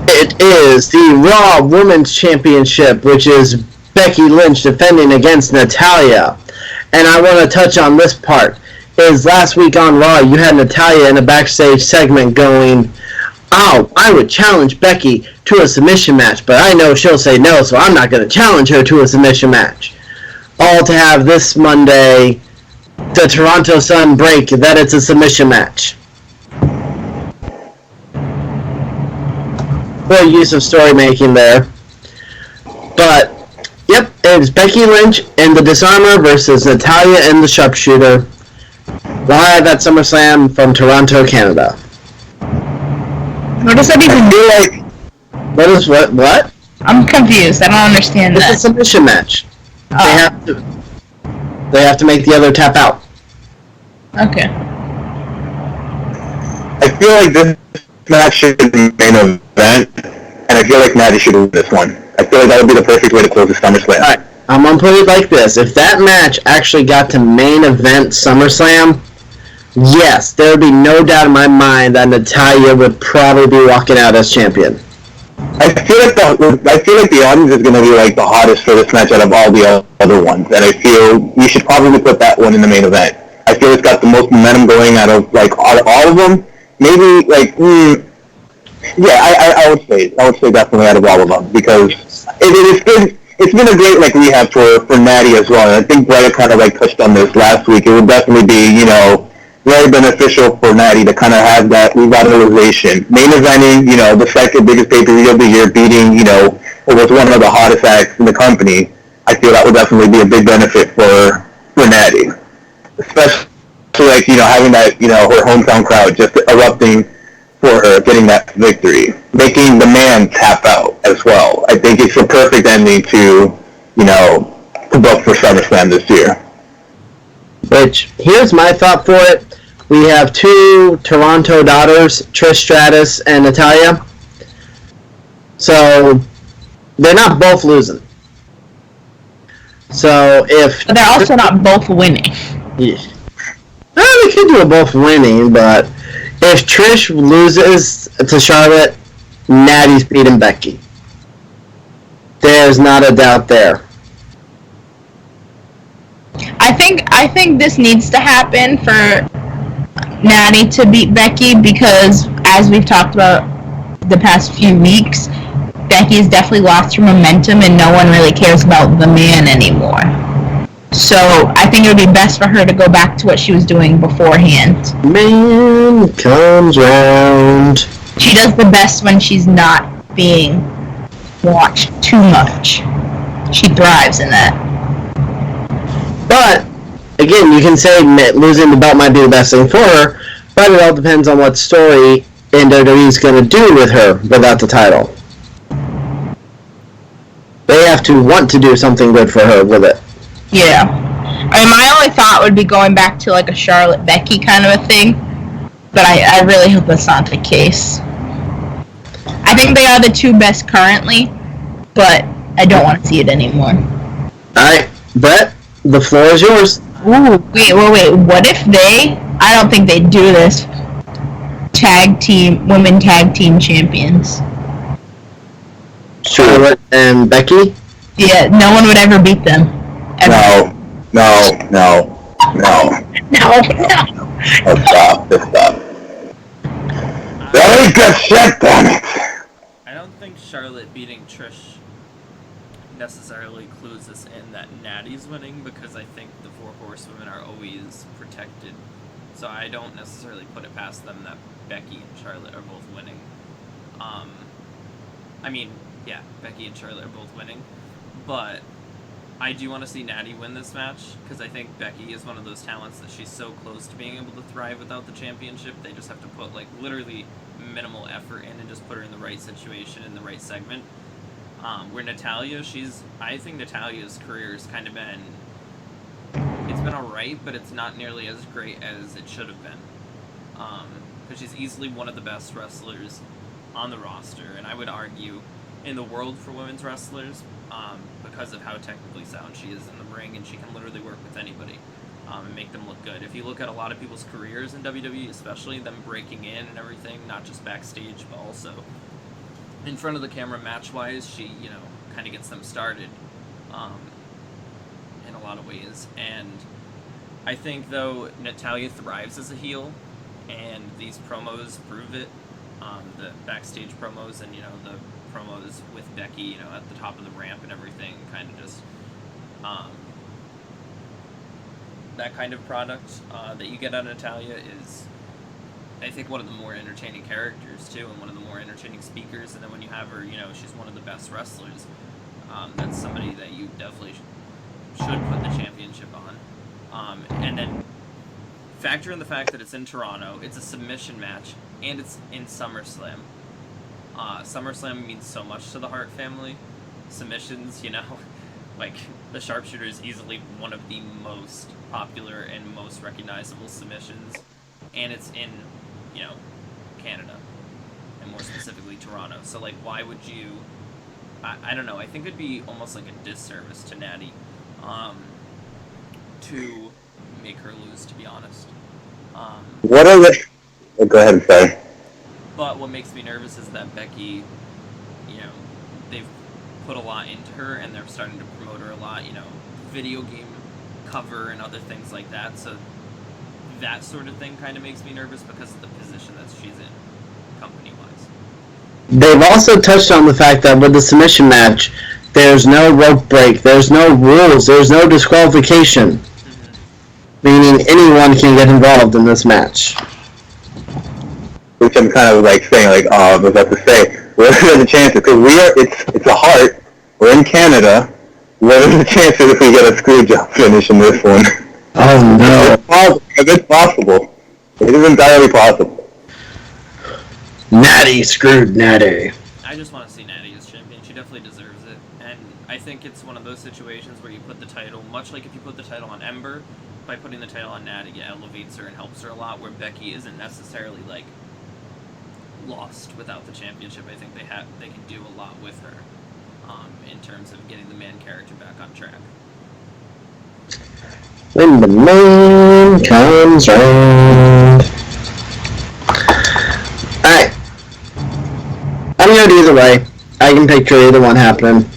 It is the Raw Women's Championship, which is Becky Lynch defending against Natalya. And I want to touch on this part. Is last week on Raw, you had Natalya in a backstage segment going, "Oh, I would challenge Becky to a submission match, but I know she'll say no, so I'm not going to challenge her to a submission match." All to have this Monday, the Toronto Sun break that it's a submission match. Poor use of story making there. But, yep, it's Becky Lynch and the Disarmer versus Natalya and the Sharpshooter. Live at Summerslam from Toronto, Canada. What does that even do? What? I'm confused. I don't understand that. It's a submission match. They have to make the other tap out. Okay. I feel like this match should be the main event, and I feel like Natty should win this one. I feel like that would be the perfect way to close the SummerSlam. Alright, I'm going to put it like this. If that match actually got to main event SummerSlam, yes, there would be no doubt in my mind that Natalya would probably be walking out as champion. I feel like the audience is going to be like the hottest for this match out of all the other ones, and I feel you should probably put that one in the main event. I feel it's got the most momentum going out of all of them. Maybe I would say definitely out of all of them, because it's been a great rehab for Natty as well. And I think Brett kind of touched on this last week. It would definitely be very beneficial for Natty to kind of have that revitalization. Main eventing, the second biggest pay-per-view of the year, beating what was one of the hottest acts in the company. I feel that would definitely be a big benefit for Natty, especially having that her hometown crowd just erupting for her, getting that victory, making the man tap out as well. I think it's a perfect ending to book for SummerSlam this year. Which, here's my thought for it. We have two Toronto daughters, Trish Stratus and Natalya. So, they're not both losing. So, But they're also not both winning. Yeah. Well, they could do it both winning, but if Trish loses to Charlotte, Natty's beating Becky. There's not a doubt there. I think this needs to happen for Natty to beat Becky, because as we've talked about the past few weeks, Becky has definitely lost her momentum and no one really cares about the man anymore. So I think it would be best for her to go back to what she was doing beforehand. Man comes round. She does the best when she's not being watched too much. She thrives in that. But, again, you can say losing the belt might be the best thing for her, but it all depends on what story WWE is going to do with her without the title. They have to want to do something good for her with it. Yeah. I mean, my only thought would be going back to a Charlotte-Becky kind of a thing, but I really hope that's not the case. I think they are the two best currently, but I don't want to see it anymore. Alright, Brett, the floor is yours. Ooh, wait. What if I don't think they do this, women tag team champions. Charlotte and Becky? Yeah, no one would ever beat them. Ever. No. Stop. That ain't good shit, damn it. I don't think Charlotte beating Trish necessarily clues us in that Natty's winning, because I think the Four Horsewomen are always protected So I don't necessarily put it past them that Becky and Charlotte are both winning. Becky and Charlotte are both winning. But I do want to see Natty win this match, because I think Becky is one of those talents that she's so close to being able to thrive without the championship. They just have to put, like, literally minimal effort in and just put her in the right situation, in the right segment. Where Natalya, I think Natalya's career has kind of been, it's been alright, but it's not nearly as great as it should have been. Because she's easily one of the best wrestlers on the roster, and I would argue in the world for women's wrestlers, because of how technically sound she is in the ring, and she can literally work with anybody and make them look good. If you look at a lot of people's careers in WWE, especially them breaking in and everything, not just backstage, but also in front of the camera match-wise, she, kind of gets them started in a lot of ways. And I think, though, Natalya thrives as a heel, and these promos prove it. The backstage promos and, the promos with Becky, at the top of the ramp and everything, kind of just, that kind of product that you get out of Natalya is, I think, one of the more entertaining characters, too, and one of the more entertaining speakers. And then when you have her, she's one of the best wrestlers. That's somebody that you definitely should put the championship on. And then factor in the fact that it's in Toronto, it's a submission match, and it's in SummerSlam. SummerSlam means so much to the Hart family. Submissions, like, the Sharpshooter is easily one of the most popular and most recognizable submissions, and it's in, Canada, and more specifically Toronto. So, like, why would you, I don't know, I think it'd be almost like a disservice to Natty to make her lose, to be honest. What are the... Go ahead, sorry. But what makes me nervous is that Becky, they've put a lot into her, and they're starting to promote her a lot, video game cover and other things like that. So that sort of thing kind of makes me nervous because of the position that she's in, company-wise. They've also touched on the fact that with the submission match, there's no rope break, there's no rules, there's no disqualification. Meaning anyone can get involved in this match. Which I'm kind of like saying, like, I was about to say, what are the chances? Because it's a Hart, we're in Canada, what are the chances if we get a screw job finish in this one? Oh no. It's possible. It is entirely possible. Natty screwed Natty. I just want to see Natty as champion. She definitely deserves it. And I think it's one of those situations where you put the title, much like if you put the title on Ember, by putting the title on Natty, it elevates her and helps her a lot, where Becky isn't necessarily, like, lost without the championship. I think they can do a lot with her in terms of getting the man character back on track. When the moon comes round. Alright. I'm good either way. I can picture either one happening.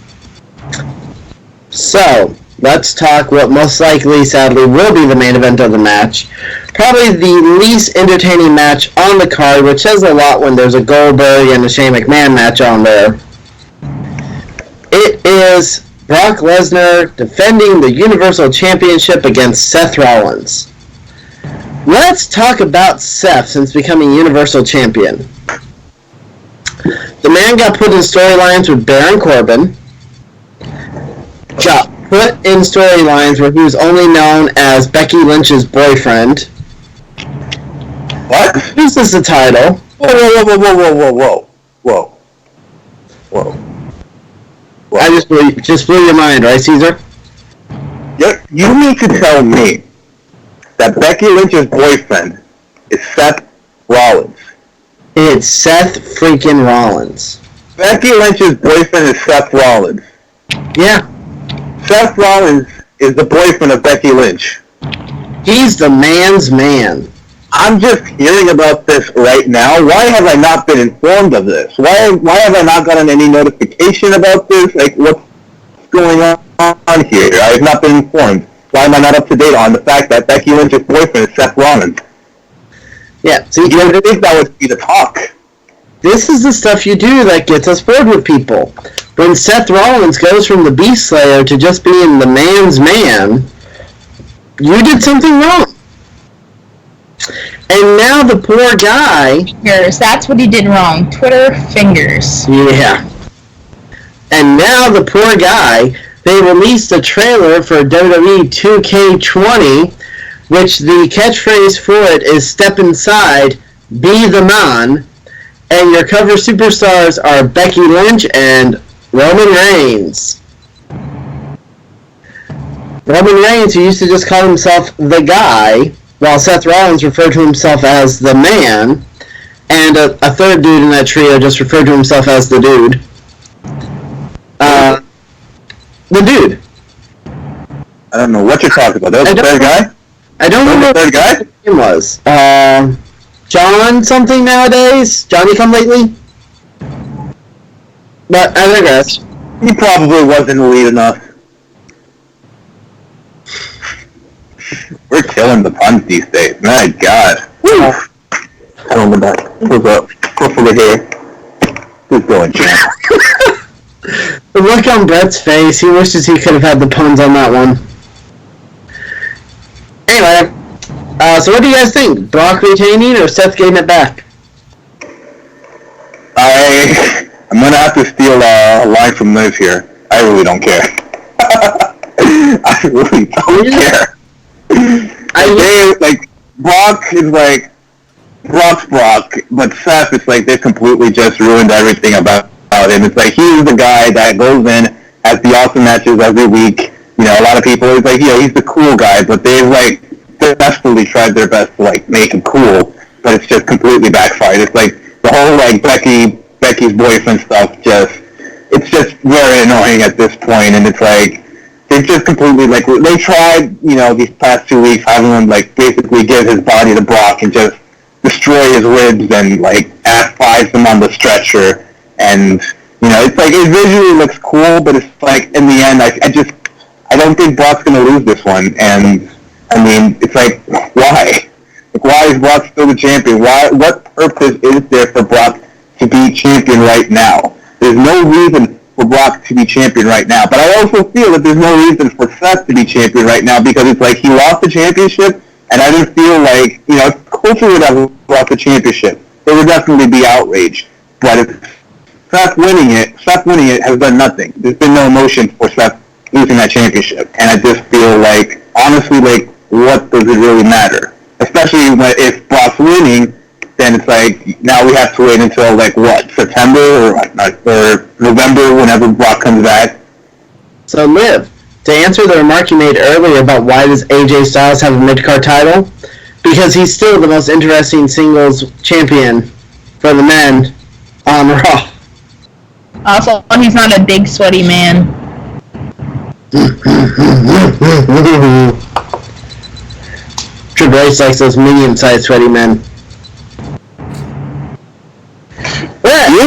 So, let's talk what most likely, sadly, will be the main event of the match. Probably the least entertaining match on the card, which says a lot when there's a Goldberg and a Shane McMahon match on there. It is Brock Lesnar defending the Universal Championship against Seth Rollins. Let's talk about Seth since becoming Universal Champion. The man got put in storylines with Baron Corbin. Got put in storylines where he was only known as Becky Lynch's boyfriend. What? This is the title. Whoa. I just blew your mind, right, Caesar? You mean to tell me that Becky Lynch's boyfriend is Seth Rollins? It's Seth freaking Rollins. Becky Lynch's boyfriend is Seth Rollins. Yeah. Seth Rollins is the boyfriend of Becky Lynch. He's the man's man. I'm just hearing about this right now. Why have I not been informed of this? Why have I not gotten any notification about this? Like, what's going on here? I have not been informed. Why am I not up to date on the fact that Becky Lynch's boyfriend is Seth Rollins? Yeah, see, you would think that would be the talk. This is the stuff you do that gets us bored with people. When Seth Rollins goes from the Beast Slayer to just being the man's man, you did something wrong. the poor guy... Fingers, that's what he did wrong. Twitter fingers. Yeah. And now the poor guy, they released a trailer for WWE 2K20, which the catchphrase for it is "Step inside, be the man," and your cover superstars are Becky Lynch and Roman Reigns. Roman Reigns, who used to just call himself the guy, while Seth Rollins referred to himself as the man, and a third dude in that trio just referred to himself as the dude. The dude. I don't know what you're talking about. That was the third guy? I don't know what the third guy? His name was. John something nowadays? Johnny come lately? But I digress. He probably wasn't elite enough. We're killing the puns these days. My God. Woo! I don't know that. What's up? What's over here? Who's going, champ? The look on Brett's face, he wishes he could have had the puns on that one. Anyway, so what do you guys think? Brock retaining or Seth getting it back? I'm gonna have to steal a line from Liz here. I really don't care. I really don't care. Brock is like, Brock's Brock, but Seth, it's like they've completely just ruined everything about him. It's like he's the guy that goes in, has the awesome matches every week. You know, a lot of people, it's like, he's the cool guy, but they've desperately tried their best to make him cool, but it's just completely backfired. It's like the whole Becky's boyfriend stuff it's just very annoying at this point, and it's like they've just completely they tried, these past 2 weeks having him basically give his body to Brock and just destroy his ribs and F5 him on the stretcher, and it's like it visually looks cool, but it's like in the end I don't think Brock's gonna lose this one, and I mean it's like why? Why is Brock still the champion? What purpose is there for Brock to be champion right now? There's no reason for Brock to be champion right now. But I also feel that there's no reason for Seth to be champion right now, because it's like he lost the championship, and I didn't feel like, if Culture would have lost the championship, there would definitely be outrage. But if Seth winning it has done nothing. There's been no emotion for Seth losing that championship. And I just feel like, honestly, what does it really matter? Especially if Brock's winning, then it's like, now we have to wait until, September or November, whenever Brock comes back. So, Liv, to answer the remark you made earlier about why does AJ Styles have a mid-card title, because he's still the most interesting singles champion for the men on Raw. Also, he's not a big, sweaty man. Triple H likes those medium-sized sweaty men. He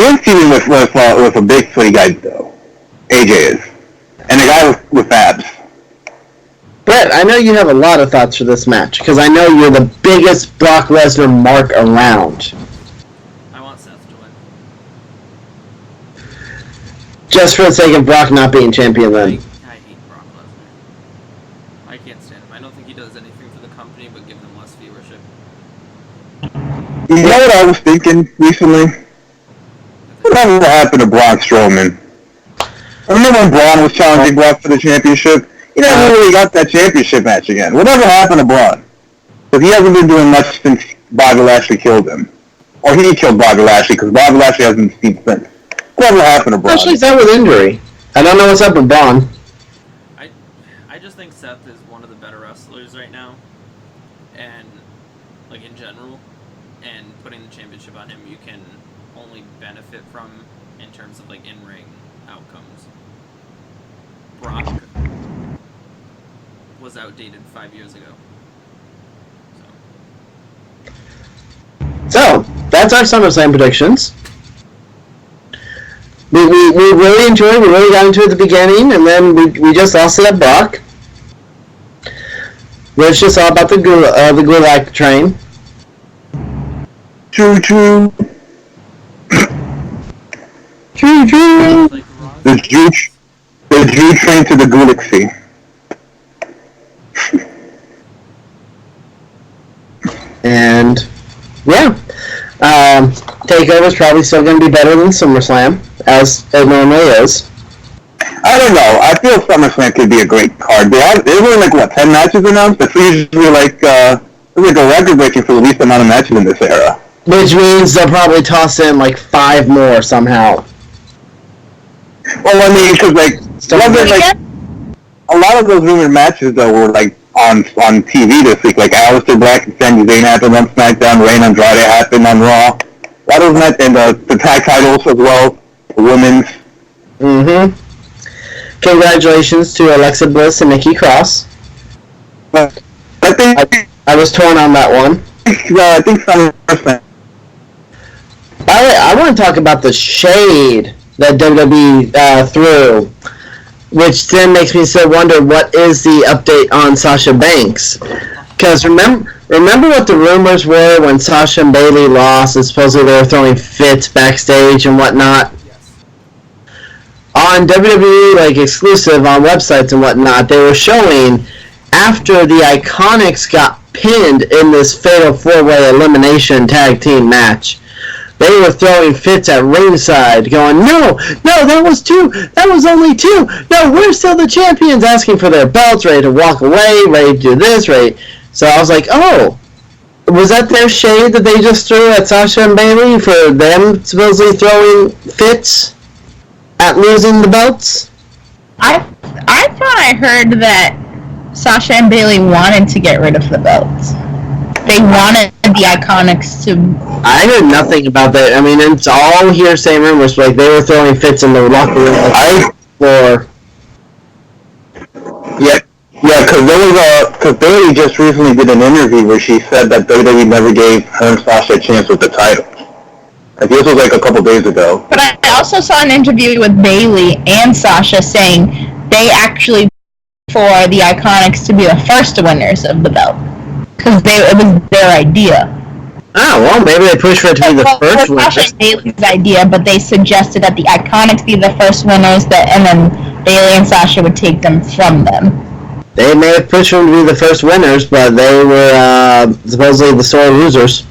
is teaming with a big sweaty guy, though. AJ is. And the guy with abs. Brett, I know you have a lot of thoughts for this match, because I know you're the biggest Brock Lesnar mark around. I want Seth to win. Just for the sake of Brock not being champion, then. I hate Brock Lesnar. I can't stand him. I don't think he does anything for the company but give them less viewership. You know what I was thinking recently? Whatever happened to Braun Strowman? I remember when Braun was challenging Brock for the championship. He never really got that championship match again. Whatever happened to Braun? Because he hasn't been doing much since Bobby Lashley killed him. Or he killed Bobby Lashley, because Bobby Lashley hasn't been seen since. Whatever happened to Braun? Lashley's out with injury. I don't know what's up with Braun. I just think Seth is one of the better wrestlers right now. And, in general. And putting the championship on him, you can only benefit from in terms of in-ring outcomes. Brock was outdated 5 years ago. So, that's our SummerSlam predictions. We really enjoyed. We really got into it at the beginning, and then we just lost it at Brock. It's just all about the Gulak train. Choo choo. Choo choo. The Jew train to the Galaxy. And And yeah, TakeOver's probably still going to be better than SummerSlam, as it normally is. I don't know. I feel SummerSlam could be a great card. There's only like, what, 10 matches announced? It's usually like a record-breaking for the least amount of matches in this era. Which means they'll probably toss in like 5 more somehow. Well, I mean, because a lot of those rumored matches, though, were like on TV this week. Like Aleister Black and Sami Zayn happened on SmackDown, Rey and Andrade happened on Raw. A lot of those matches, and the tag titles as well, the women's. Mm-hmm. Congratulations to Alexa Bliss and Nikki Cross. I think I was torn on that one. I think SummerSlam. I want to talk about the shade that WWE threw, which then makes me still wonder what is the update on Sasha Banks. Because remember what the rumors were when Sasha and Bayley lost, and supposedly they were throwing fits backstage and whatnot. On WWE, like, exclusive on websites and whatnot, they were showing after the Iconics got pinned in this Fatal 4-Way Elimination Tag Team match, they were throwing fits at ringside, going, no, that was 2, that was only 2, no, we're still the champions, asking for their belts, ready to walk away, ready to do this, ready. So I was like, oh, was that their shade that they just threw at Sasha and Bayley for them supposedly throwing fits at losing the belts? I thought I heard that Sasha and Bayley wanted to get rid of the belts. They wanted the Iconics to... I heard nothing about that. I mean, it's all hearsay rumors. Like, they were throwing fits in the locker room. Because Bayley just recently did an interview where she said that WWE never gave her and Sasha a chance with the title. I think this was like a couple days ago. But I also saw an interview with Bayley and Sasha saying they actually for the Iconics to be the first winners of the belt. Because it was their idea. Oh, well, maybe they pushed for it to be the first winners. Sasha and Bayley's idea, but they suggested that the Iconics be the first winners, and then Bayley and Sasha would take them from them. They may have pushed them to be the first winners, but they were supposedly the sore losers.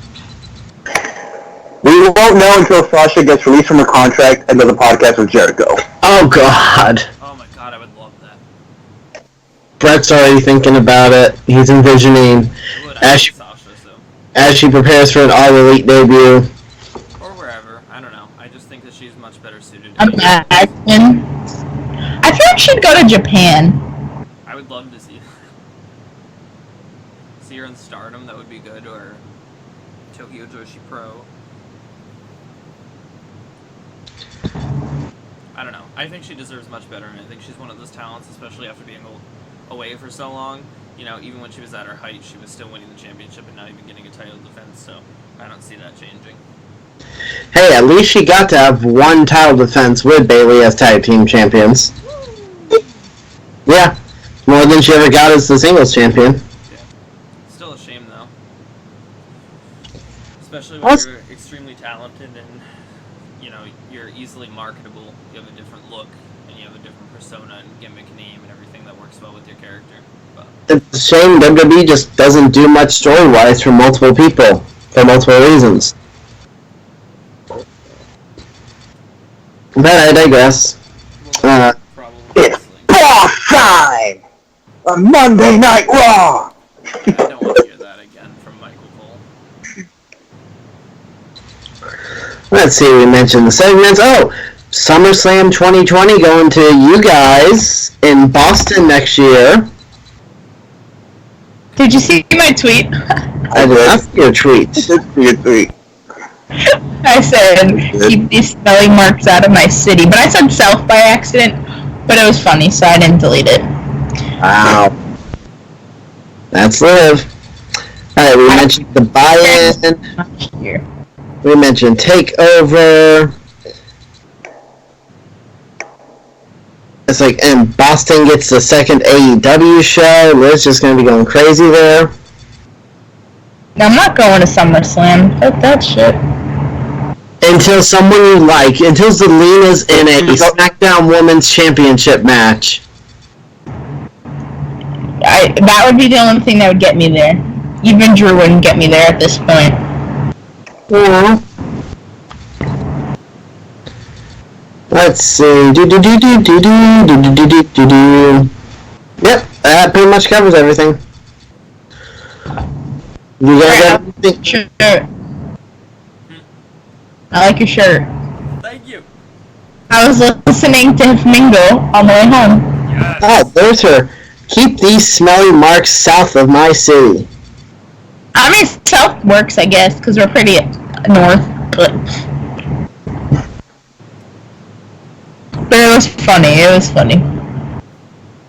We won't know until Sasha gets released from her contract and does a podcast with Jericho. Oh, God. Oh, my God, I would love that. Brett's already thinking about it. He's envisioning as she prepares for an All-Elite debut. Or wherever. I don't know. I just think that she's much better suited to I feel like she'd go to Japan. I would love to see her in Stardom. That would be good. Or Tokyo Joshi Pro. I don't know. I think she deserves much better, and I think she's one of those talents, especially after being away for so long. You know, even when she was at her height, she was still winning the championship and not even getting a title defense, so I don't see that changing. Hey, at least she got to have one title defense with Bayley as tag team champions. Yeah, more than she ever got as the singles champion. Yeah. Still a shame, though. Especially when you're extremely talented and, you know, you're easily marketable. You have a different look, and you have a different persona and gimmick name and everything that works well with your character. But it's a shame WWE just doesn't do much story-wise for multiple people, for multiple reasons. But I digress. It's boss time! On Monday Night Raw! I don't want to hear that again from Michael Cole. Let's see, we mentioned the segments. Oh, SummerSlam 2020 going to you guys in Boston next year. Did you see my tweet? I did not see your tweet. I said, keep these spelling marks out of my city. But I said South by accident, but it was funny, so I didn't delete it. Wow. That's live. Alright, we mentioned the buy-in. We mentioned TakeOver. It's like, and Boston gets the second AEW show. Liz just going to be going crazy there. No, I'm not going to SummerSlam. Fuck that shit. Until someone you like, until Zelina's in a SmackDown Women's Championship match. That would be the only thing that would get me there. Even Drew wouldn't get me there at this point. Yeah. Let's see. Yep, that pretty much covers everything. You guys have anything? Shirt. I like your shirt. Thank you. I was listening to Mingo on the way home. Yes. Ah, there's her. Keep these smelly marks south of my city. I mean, south works, I guess, because we're pretty north, but it was funny. It was funny.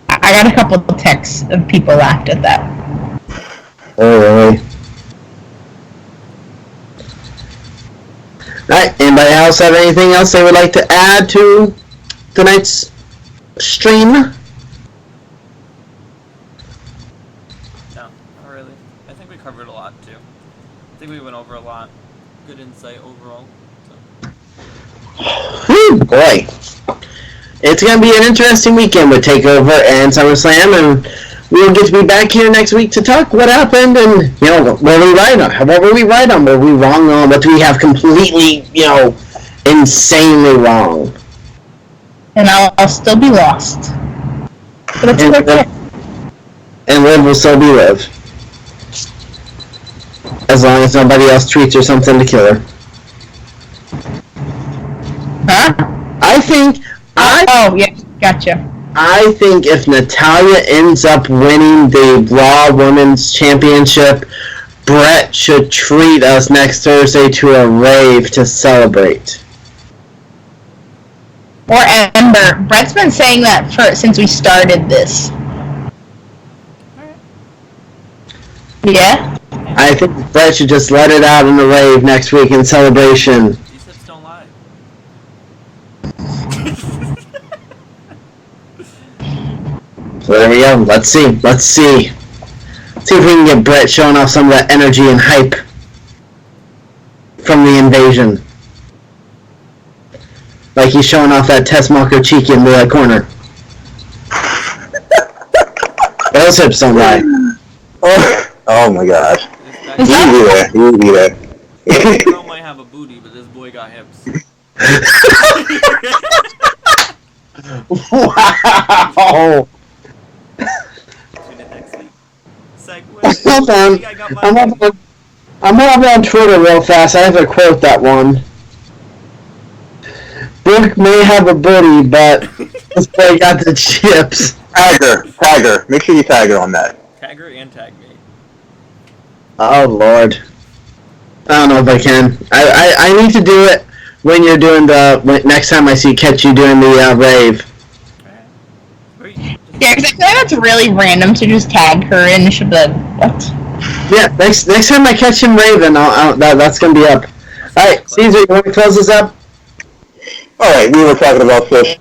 I got a couple of texts of people laughed at that. Oh, really? Alright, anybody else have anything else they would like to add to tonight's stream? No, not really. I think we covered a lot too. I think we went over a lot. Good insight overall. So. Whew, boy. It's going to be an interesting weekend with TakeOver and SummerSlam, and we'll get to be back here next week to talk what happened and, you know, what were we right on? What were we right on? Were we wrong on? What do we have completely, you know, insanely wrong? And I'll still be lost. But it's okay. And Liv will still be Liv. As long as nobody else tweets or something to kill her. Huh? I think... Oh, yeah, gotcha. I think if Natalya ends up winning the Raw Women's Championship, Brett should treat us next Thursday to a rave to celebrate. Or Ember. Brett's been saying that since we started this. Yeah? I think Brett should just let it out in the rave next week in celebration. These hips don't lie. So there we go. Let's see. See if we can get Brett showing off some of that energy and hype from the invasion. Like he's showing off that Tessmacher cheek in the corner. Those hips don't lie. Oh my gosh. This You'll be there. girl might have a booty, but this boy got hips. Wow! Tune in next week. Segue. Hold on. I got my I'm on Twitter real fast. I have to quote that one. Brooke may have a booty, but this boy got the chips. Tag her. Make sure you tag her on that. Tag her and tag me. Oh Lord. I don't know if I can. I need to do it when you're doing next time I catch you doing the rave. Yeah, because I feel like that's really random to just tag her and she'll be like, what? Yeah, next time I catch him raving, that's gonna be up. Alright, Caesar, you want to close this up? Alright, we were talking about social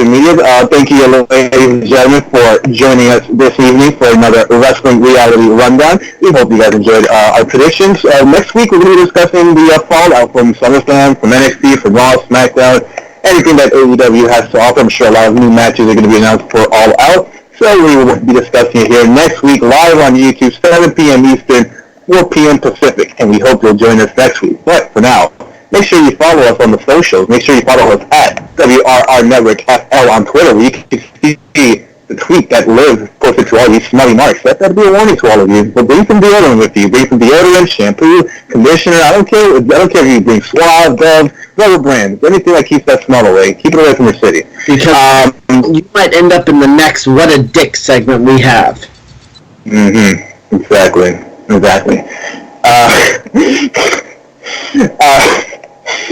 media. Thank you, ladies and gentlemen, for joining us this evening for another Wrestling Reality Rundown. We hope you guys enjoyed our predictions. Next week, we're going to be discussing the fallout from SummerSlam, from NXT, from Raw, SmackDown, anything that AEW has to offer. I'm sure a lot of new matches are going to be announced for All Out. So we will be discussing it here next week, live on YouTube, 7 p.m. Eastern, 4 p.m. Pacific, and we hope you'll join us next week. But for now, make sure you follow us on the socials. Make sure you follow us at WRR Network FL on Twitter, where you can see the tweet that Liv posted to all you smelly marks. That'd be a warning to all of you. But bring some deodorant with you. Bring some deodorant, shampoo, conditioner. I don't care if you bring Suave, Dove, whatever brand. Anything that keeps that smell away. Keep it away from your city. Because you might end up in the next What a Dick segment we have. Mm-hmm. Exactly.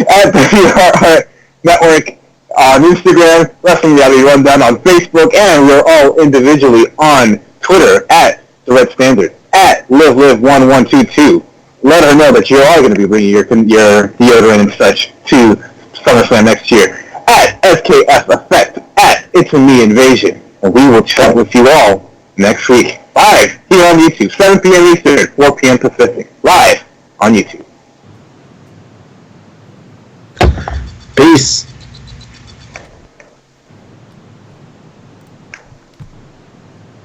At WRR Network on Instagram, Wrestling Reality Rundown on Facebook, and we're all individually on Twitter at The Red Standard, at LiveLive1122. Let her know that you are going to be bringing your deodorant and such to SummerSlam next year. At SKF Effect, at It's a Me Invasion, and we will chat with you all next week, live here on YouTube, 7 p.m. Eastern, 4 p.m. Pacific, live on YouTube. Peace.